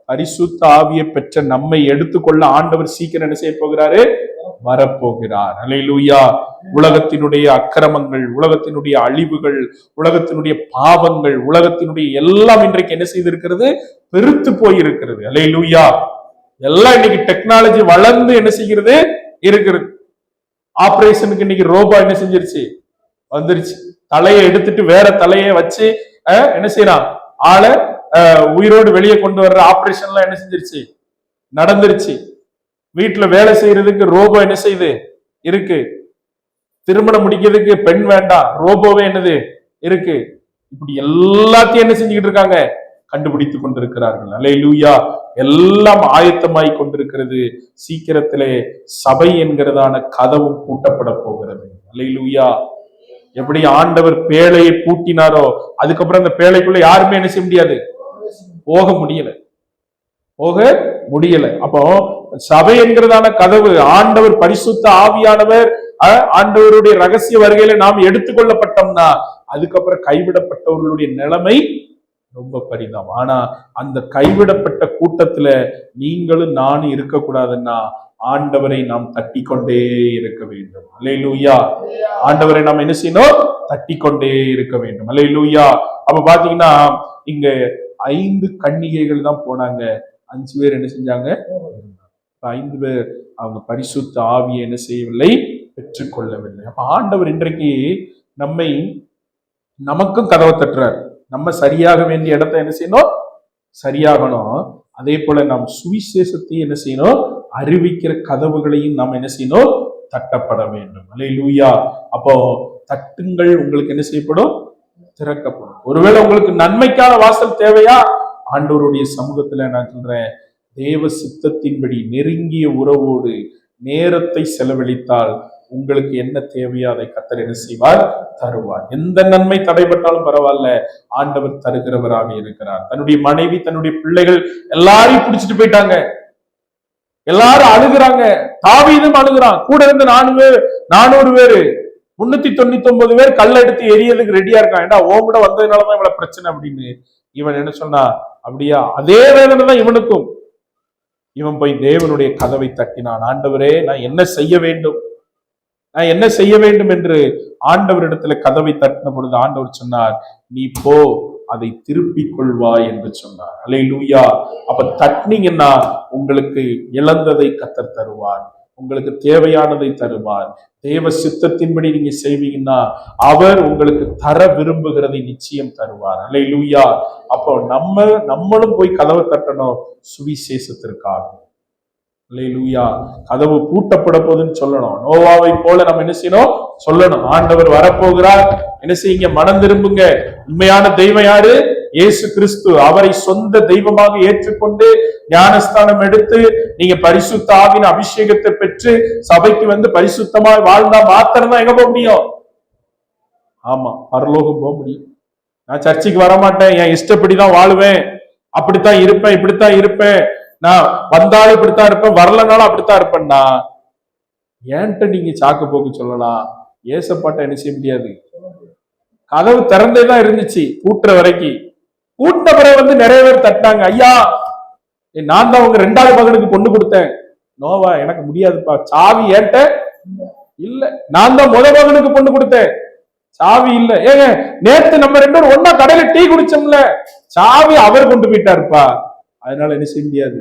பரிசுத்த ஆவியை பெற்ற நம்மை எடுத்துக்கொள்ள ஆண்டவர் சீக்கிரம் என்ன செய்ய போகிறாரு? வரப்போகிறார். அல்லேலூயா. உலகத்தினுடைய அக்கிரமங்கள், உலகத்தினுடைய அழிவுகள், உலகத்தினுடைய பாவங்கள், உலகத்தினுடைய எல்லாம் இன்றைக்கு என்ன செய்திருக்கிறது? பெருத்து போயிருக்கிறது. அல்லேலூயா. எல்லாம் இன்னைக்கு டெக்னாலஜி வளர்ந்து என்ன செய்கிறது? இருக்கிறது. ஆபரேஷனுக்கு இன்னைக்கு ரோபோ என்ன செஞ்சிருச்சு? வந்துருச்சு. தலையை எடுத்துட்டு வேற தலையை வச்சு என்ன செய்யறான்? ஆளை உயிரோடு வெளியே கொண்டு வர்ற ஆபரேஷன் எல்லாம் என்ன செஞ்சிருச்சு? நடந்துருச்சு. வீட்டுல வேலை செய்யறதுக்கு ரோபோ என்ன செய்யுது? இருக்கு. திருமணம் முடிக்கிறதுக்கு பெண் வேண்டாம், ரோபோவே என்னது இருக்கு. இப்படி எல்லாத்தையும் என்ன செஞ்சுக்கிட்டு இருக்காங்க? கண்டுபிடித்துக் கொண்டிருக்கிறார்கள். அல்லேலூயா. எல்லாம் ஆயத்தமாய் கொண்டிருக்கிறது. சீக்கிரத்திலே சபை என்கிறதான கதவும் பூட்டப்பட போகிறது. அல்லேலூயா. எப்படி ஆண்டவர் பேழையை பூட்டினாரோ, அதுக்கப்புறம் அந்த பேழைக்குள்ள யாருமே என்ன செய்ய முடியாது? போக முடியல, போக முடியல. அப்போ சபை என்கிறதான கதவு, ஆண்டவர் பரிசுத்த ஆவியானவர் ஆண்டவருடைய ரகசிய வருகையில நாம் எடுத்துக்கொள்ளப்பட்டோம்னா அதுக்கப்புறம் கைவிடப்பட்டவர்களுடைய நிலைமை ரொம்ப பரிதாபம். ஆனா அந்த கைவிடப்பட்ட கூட்டத்துல நீங்களும் நானும் இருக்கக்கூடாதுன்னா ஆண்டவரை நாம் தட்டி கொண்டே இருக்க வேண்டும். அல்லேலூயா. ஆண்டவரை நாம் என்ன செய்யணும்? தட்டி கொண்டே இருக்க வேண்டும். அல்லேலூயா. அப்ப பாத்தீங்கன்னா இங்க 5 கன்னிகைகள் தான் போனாங்க, 5 பேர் என்ன செஞ்சாங்க? 5 பேர் அவங்க பரிசுத்த ஆவியை என்ன செய்யவில்லை? பெற்றுக்கொள்ளவில்லை. அப்ப ஆண்டவர் இன்றைக்கு நமக்கும் கதவை தட்டுறார். நம்ம சரியாக வேண்டிய இடத்தை என்ன செய்யணும்? சரியாகணும். அதே போல நாம் சுவிசேஷத்தை என்ன செய்யணும்? அறிவிக்கிற கதவுகளையும் நாம் என்ன செய்யணும்? தட்டப்பட வேண்டும். அல்லேலூயா. அப்போ தட்டுங்கள், உங்களுக்கு என்ன செய்யப்படும்? திறக்கப்படும். ஒருவேளை உங்களுக்கு நன்மைக்கான வாசல் தேவையா? ஆண்டவருடைய சமூகத்துல நான் சொல்றேன், தேவ சித்தத்தின்படி நெருங்கிய உறவோடு நேரத்தை செலவழித்தால் உங்களுக்கு என்ன தேவையோ அதை கர்த்தர் என்ன செய்வார்? தருவார். எந்த நன்மை தடைபட்டாலும் பரவாயில்ல, ஆண்டவர் தருகிறவராக இருக்கிறார். தன்னுடைய மனைவி, தன்னுடைய பிள்ளைகள் எல்லாரையும் பிடிச்சிட்டு போயிட்டாங்க. எல்லாரும் அழுகுறாங்க. தாவீதும் அழுகுறான். கூட இருந்து 400 பேரு 399 பேர் கல்ல எடுத்து எரியதுக்கு ரெடியா இருக்கான். ஏண்டா ஓம் கூட வந்ததுனாலதான் இவ்வளவு பிரச்சனை அப்படின்னு. இவன் என்ன சொன்னா, அப்படியா? அதே வேதனை தான் இவனுக்கும். இவன் போய் தேவனுடைய கதவை தட்டினான். ஆண்டவரே, நான் என்ன செய்ய வேண்டும்? நான் என்ன செய்ய வேண்டும் என்று ஆண்டவரிடத்துல கதவை தட்டின பொழுது ஆண்டவர் சொன்னார், நீ போ, அதை திருப்பிக் கொள்வாய் என்று சொன்னார். அல்லேலூயா. அப்ப தட்டினீங்கன்னா உங்களுக்கு இழந்ததை கர்த்தர் தருவார். உங்களுக்கு தேவையானதை தருவார். தேவ சித்தத்தின்படி நீங்க செய்வீங்கன்னா அவர் உங்களுக்கு தர விரும்புகிறதை நிச்சயம் தருவார். அல்லேலூயா. அப்போ நம்மளும் போய் கதவை தட்டணும் சுவிசேஷத்திற்காக. அல்லேலூயா. கதவு பூட்டப்பட போகுதுன்னு சொல்லணும். நோவாவை போல நம்ம என்ன செய்யணும்? சொல்லணும், ஆண்டவர் வரப்போகிறார், என்ன செய்யுங்க? மனம் திரும்புங்க. உண்மையான தெய்வம் யாரு? இயேசு கிறிஸ்து. அவரை சொந்த தெய்வமாக ஏற்றுக்கொண்டு ஞானஸ்தானம் எடுத்து நீங்க பரிசுத்த ஆவியின் அபிஷேகத்தை பெற்று சபைக்கு வந்து பரிசுத்தமாய் வாழ்ந்தா மாத்திரம் தான் எங்க போக முடியும்? ஆமா, பரலோகம் போக முடியும். நான் சர்ச்சைக்கு வரமாட்டேன், என் இஷ்டப்படிதான் வாழுவேன், அப்படித்தான் இருப்பேன், இப்படித்தான் இருப்பேன், நான் வந்தாலும் இப்படித்தான் இருப்பேன், வரலனாலும் அப்படித்தான் இருப்பேன்னா ஏன்ட்ட நீங்க சாக்கு போக்கு சொல்லலாம். ஏசப்பாட்ட என்ன செய்ய முடியாது. கதவு திறந்தேதான் இருந்துச்சு பூட்டுற வரைக்கும். பூட்ட பிறகு வந்து நிறைய பேர் தட்டாங்க, ஐயா நான் தான் உங்க 2வது மகனுக்கு பொண்ணு கொடுத்தேன். நோவா, எனக்கு முடியாதுப்பா, சாவி ஏன்ட்ட இல்ல. நான் தான் முதல் மகனுக்கு பொண்ணு கொடுத்தேன், சாவி இல்ல. ஏங்க நேத்து நம்ம 2 பேரும் ஒன்னா கடையில டீ குடிச்சோம்ல, சாவி அவர் கொண்டு போயிட்டாருப்பா, அதனால என்ன செய்ய முடியாது,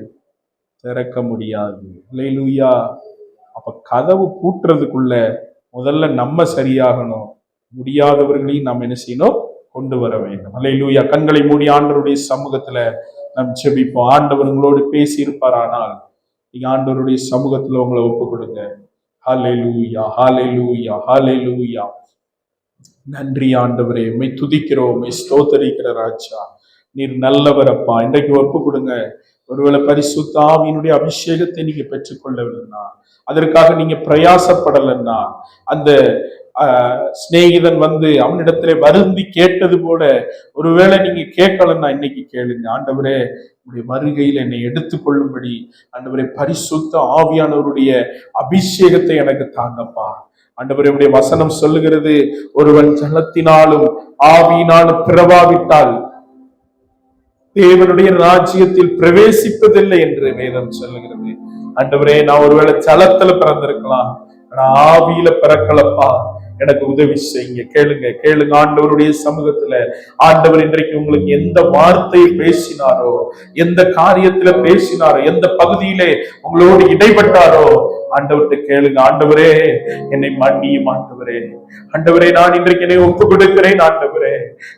திறக்க முடியாது. அல்லேலூயா. அப்ப கதவு பூட்டுறதுக்குள்ள முதல்ல நம்ம சரியாகணும். முடியாதவர்களையும் நாம் என்ன செய்யணும்? கொண்டு வர வேண்டும். அல்லேலூயா. கண்களை மூடி ஆண்டவருடைய சமூகத்துல நாம் செபிப்போம். ஆண்டவர் உங்களோடு பேசி இருப்பாரானால் நீங்க ஆண்டவருடைய சமூகத்துல உங்களை ஒப்பு கொடுங்க. ஹல்லேலூயா, ஹல்லேலூயா, ஹல்லேலூயா. நன்றி ஆண்டவரே, உம்மை துதிக்கிறோம், உம்மை ஸ்தோத்தரிக்கிற ராஜா. நீர் நல்லவரப்பா. இன்றைக்கு ஒப்பு கொடுங்க. ஒருவேளை பரிசுத்த ஆவியினுடைய அபிஷேகத்தை நீங்க பெற்றுக்கொள்ளவில்லைன்னா, அதற்காக நீங்க பிரயாசப்படலைன்னா, அந்த சிநேகிதன் வந்து அவனிடத்திலே வருந்தி கேட்டது போல ஒருவேளை நீங்க கேட்கலன்னா இன்னைக்கு கேளுங்க. ஆண்டவரே, உடைய வருகையில் என்னை எடுத்துக்கொள்ளும்படி ஆண்டவரே பரிசுத்த ஆவியானவருடைய அபிஷேகத்தை எனக்கு தாங்கப்பா. ஆண்டவரே, உடைய வசனம் சொல்லுகிறது, ஒருவன் ஜலத்தினாலும் ஆவியினாலும் பிறவாவிட்டால் தேவனுடைய ராஜ்யத்தில் பிரவேசிப்பதில்லை என்று வேதம் சொல்லுகிறது. ஆண்டவரே, நான் ஒருவேளை ஜலத்துல பிறந்திருக்கலாம், ஆனா ஆவியில பிறக்கலப்பா, எனக்கு உதவி செய்யுங்க. கேளுங்க, கேளுங்க. ஆண்டவருடைய சமூகத்துல ஆண்டவர் இன்றைக்கு உங்களுக்கு எந்த வார்த்தையை பேசினாரோ, எந்த காரியத்துல பேசினாரோ, எந்த பகுதியிலே உங்களோடு இடைப்பட்டாரோ ஆண்டவர்கிட்ட கேளுங்க. ஆண்டவரே, என்னை மன்னியும் ஆண்டவரே. ஆண்டவரே, நான் இன்றைக்கு என்னை ஒப்பு கொடுக்கிறேன். ஆண்டவரே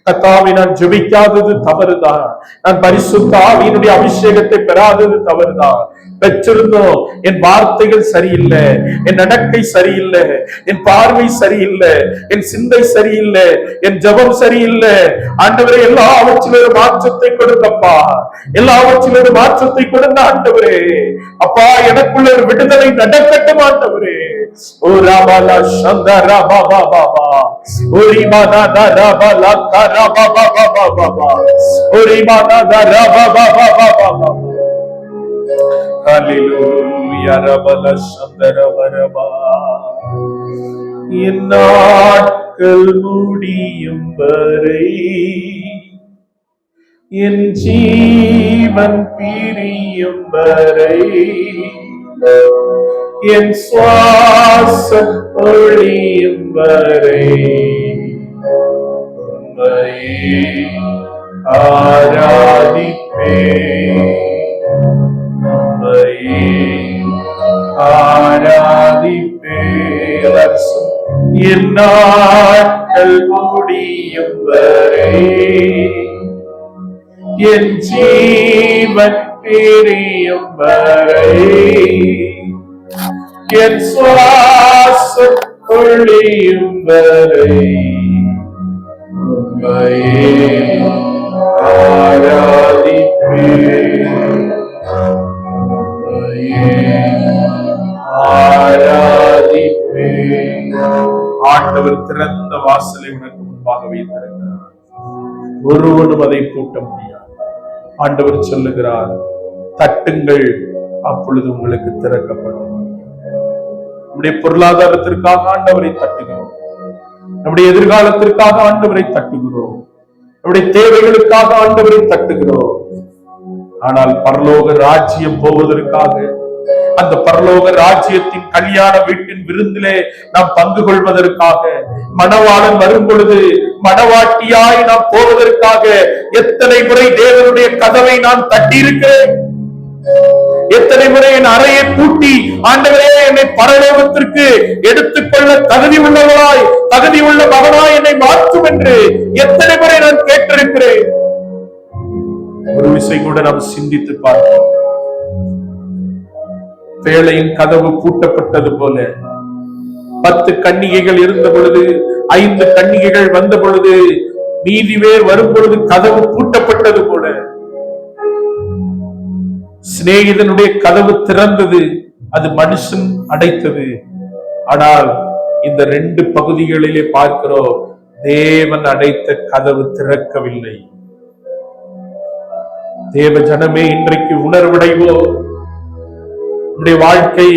கர்த்தாவே, நான் ஜெபிக்காதது தவறுதான், நான் பரிசுத்த ஆவியினுடைய அபிஷேகத்தை பெறாதது தவறுதான். பெற்றிருந்தோம், என் வார்த்தைகள் சரியில்லை, என் நடக்கை சரியில்லை, என் பார்வை சரியில்லை, என் சிந்தை சரியில்லை, என் ஜெபம் சரியில்லை. ஆண்டவரே, எல்லாவற்றிலும் மாற்றத்தை கொடுங்கப்பா, எல்லாவற்றிலும் மாற்றத்தை கொடுங்க ஆண்டவரே. அப்பா, எனக்குள்ள ஒரு விடுதலை நடக்கட்டும் ஆண்டவரே. ஓ ராபாலா சந்தரா பாபா பாபா, ஓரி மாதா ராபா லாக்கா ராபா பாபா பாபா, ஓரி மாதா ராபா பாபா பாபா. ஹல்லேலூயா. ரபல சந்தரவரபா. என் நாட்கள் முடியும் வரை, என் ஜீவன் பிரியும் வரை, என் சுவாசம் ஒழியும் வரை உம்மையே ஆராதிப்பேன், உம்மையே ஆராதிப்பேன். என் நாட்கள் முடியும் வரை, என் ஜீவன் பிரியும் வரை, என் சுவாசம் ஒழியும் வரை உம்மையே ஆராதிப்பேன், உம்மையே ஆராதிப்பேன். ஆண்டவர் திறந்த வாசலை உனக்கு முன்பாக வைத்திருக்கிறார், ஒருவனும் அதை பூட்ட முடியாது. ஆண்டவர் சொல்லுகிறார், தட்டுங்கள், அப்பொழுது உங்களுக்கு திறக்கப்படும். நம்முடைய பொருளாதாரத்திற்காக ஆண்டவரை தட்டுகிறோம், நம்முடைய எதிர்காலத்திற்காக ஆண்டவரை தட்டுகிறோம், நம்முடைய தேவைகளுக்காக ஆண்டவரை தட்டுகிறோம். ஆனால் பரலோக ராஜ்யம் போவதற்காக, அந்த பரலோக ராஜ்யத்தின் கல்யாண வீட்டின் விருந்திலே நாம் பங்கு கொள்வதற்காக, மணவாளன் வரும் பொழுது மணவாட்டியாய் நாம் போவதற்காக எத்தனை முறை தேவனுடைய கதவை நான் தட்டியிருக்கிறேன், எத்தனை முறை என் அறையை பூட்டி ஆண்டவரே என்னை பரலோகத்திற்கு எடுத்துக்கொள்ள தகுதி உள்ள மகனாய் என்னை மாற்றும் என்று எத்தனை முறை நான் கேட்டிருக்கிறேன். ஒரு விசை கூட நாம் சிந்தித்து பார்ப்போம். வேளையின் கதவு பூட்டப்பட்டது போல 10 கன்னிகைகள் இருந்த பொழுது 5 கன்னிகைகள் வந்த பொழுது மீதி பேர் வரும் பொழுது கதவு பூட்டப்பட்டது போல சிநேகிதனுடைய கதவு திறந்தது, அது மனுஷன் அடைத்தது. ஆனால் இந்த 2 பகுதிகளிலே பார்க்கிறோம், தேவன் அடைத்த கதவு திறக்கவில்லை. தேவ ஜனமே, இன்றைக்கு உணர்வடைவோ. நம்முடைய வாழ்க்கை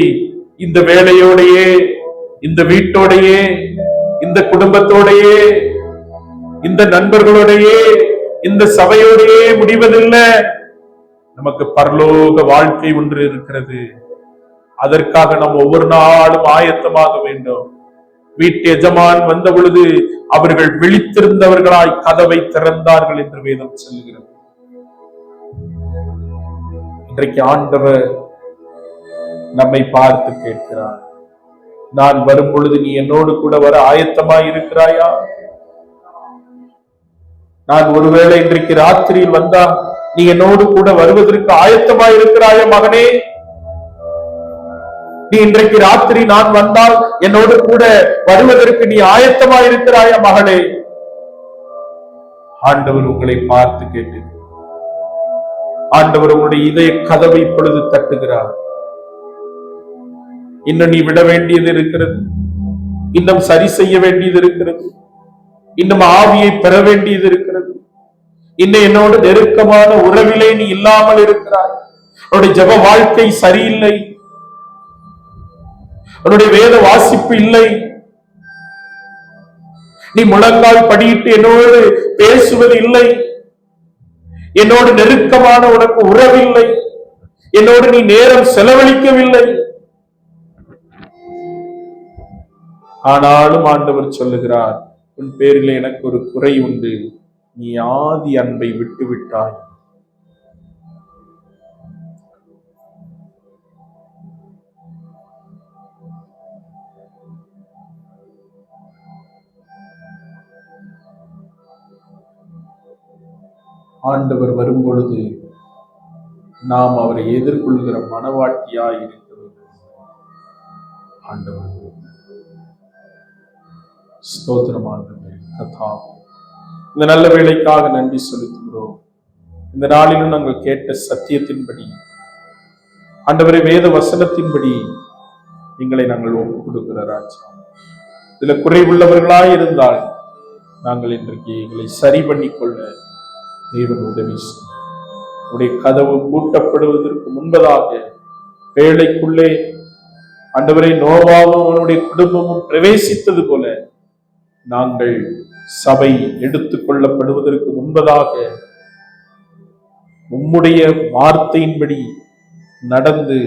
இந்த வேலையோடையே, இந்த வீட்டோடையே, இந்த குடும்பத்தோடையே, இந்த நண்பர்களோடையே, இந்த சபையோடையே முடிவதில்லை. நமக்கு பரலோக வாழ்க்கை ஒன்று இருக்கிறது. அதற்காக நாம் ஒவ்வொரு நாளும் ஆயத்தமாக வேண்டும். வீட்டு எஜமான் வந்த பொழுது அவர்கள் விழித்திருந்தவர்களாய் கதவை திறந்தார்கள் என்று வேதம் சொல்லுகிறது. இன்றைக்கு ஆண்டவர் நம்மை பார்த்து கேட்கிறார், நான் வரும் பொழுது நீ என்னோடு கூட வர ஆயத்தமாய் இருக்கிறாயா? நான் ஒருவேளை இன்றைக்கு ராத்திரியில் வந்தா நீ என்னோடு கூட வருவதற்கு ஆயத்தமாய் இருக்கிறாயா மகனே? நீ இன்றைக்கு ராத்திரி நான் வந்தால் என்னோடு கூட வருவதற்கு நீ ஆயத்தமாய் இருக்கிறாயா மகளே? ஆண்டவர் உங்களை பார்த்து கேட்டு, ஆண்டவர் உங்களுடைய இதய கதவை இப்பொழுது தட்டுகிறார். இன்னும் நீ விட வேண்டியது இருக்கிறது, இன்னும் சரி செய்ய வேண்டியது இருக்கிறது, இன்னும் ஆவியை பெற வேண்டியது இருக்கிறது. இன்னும் என்னோடு நெருக்கமான உறவிலே நீ இல்லாமல் இருக்கிறாய். உன்னுடைய ஜெப வாழ்க்கை சரியில்லை, உன்னுடைய வேத வாசிப்பு இல்லை, நீ முழங்கால் படியிட்டு என்னோடு பேசுவது இல்லை, என்னோடு நெருக்கமான உனக்கு உறவில்லை, என்னோடு நீ நேரம் செலவழிக்கவில்லை. ஆனாலும் ஆண்டவர் சொல்லுகிறார், உன் பேரில் எனக்கு ஒரு குறை உண்டு, நீ ஆதி அன்பை விட்டு விட்டாய். ஆண்டவர் வரும் பொழுது நாம் அவரை எதிர்கொள்கிற மனவாட்டியாய் இருக்க வேண்டும். ஆண்டவர் ஸ்தோத்திரம். ஆண்டவரே கதா, இந்த நல்ல வேளைக்காக நன்றி செலுத்துகிறோம். இந்த நாளிலும் நாங்கள் கேட்ட சத்தியத்தின்படி, ஆண்டவரே வேத வசனத்தின்படி எங்களை நாங்கள் ஒப்புக் கொடுக்கிற ராஜா. இதுல குறைவுள்ளவர்களாய் இருந்தால் நாங்கள் இன்றைக்கு எங்களை சரி பண்ணிக்கொள்ள தேவன் உதவி செய்யும். உடைய கதவு பூட்டப்படுவதற்கு முன்பதாக வேளைக்குள்ளே ஆண்டவரை நோவாவும் அவனுடைய குடும்பமும் பிரவேசித்தது போல நாங்கள் சபை எடுத்துக் கொள்ளப்படுவதற்கு முன்பதாக உம்முடைய வார்த்தையின்படி நடந்து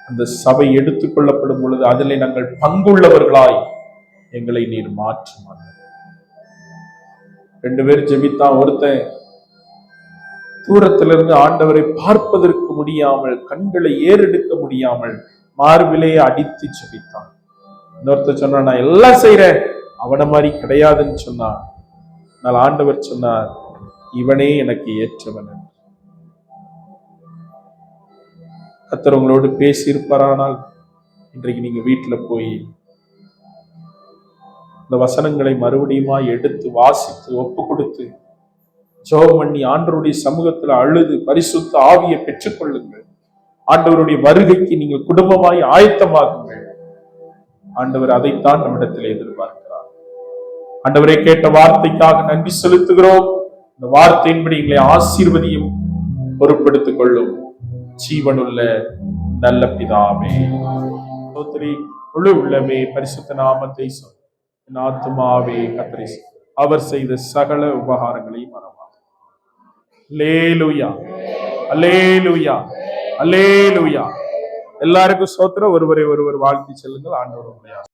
அந்த சபை எடுத்துக் கொள்ளப்படும் பொழுது அதிலே நாங்கள் பங்குள்ளவர்களாய் எங்களை நீர் மாற்றும். 2 பேர் ஜெபித்தான். ஒருத்தன் தூரத்திலிருந்து ஆண்டவரை பார்ப்பதற்கு முடியாமல், கண்களை ஏறெடுக்க முடியாமல் மார்பிலே அடித்து ஜெபித்தான். இன்னொருத்தர் சொன்னா, நான் எல்லாம் செய்யறேன், அவனை மாதிரி கிடையாதுன்னு சொன்னான். ஆனால் ஆண்டவர் சொன்னார், இவனே எனக்கு ஏற்றவன். கர்த்தர் உங்களோடு பேசி இருப்பாரானால் இன்றைக்கு நீங்க வீட்டுல போய் இந்த வசனங்களை மறுபடியுமா எடுத்து வாசித்து ஒப்பு கொடுத்து ஜெபம் பண்ணி ஆண்டவருடைய சமூகத்துல அழுது பரிசுத்த ஆவியை பெற்றுக்கொள்ளுங்கள். ஆண்டவருடைய வருகைக்கு நீங்க குடும்பமாய் ஆயத்தமாகுங்கள். ஆண்டவர் அதைத்தான் நம்மிடத்தில் எதிர்பார்க்கிறார். ஆண்டவரை கேட்ட வார்த்தைக்காக நன்றி செலுத்துகிறோம். இந்த வார்த்தையின்படி எங்களை ஆசீர்வதியும் பொறுப்படுத்திக் கொள்ளும் ஜீவனுள்ள நல்ல பிதாவே. ஸ்தோத்திரி. முழு உள்ளமே பரிசுத்த நாமத்தை சொல். என் ஆத்துமாவே கர்த்தரை அவர் செய்த சகல உபகாரங்களை மறவாதே. அல்லேலூயா, அல்லேலூயா, அல்லேலூயா. எல்லாருக்கும் ஸ்தோத்திரம். ஒருவரை ஒருவர் வாழ்த்தி செல்லுங்கள். ஆண்டவர்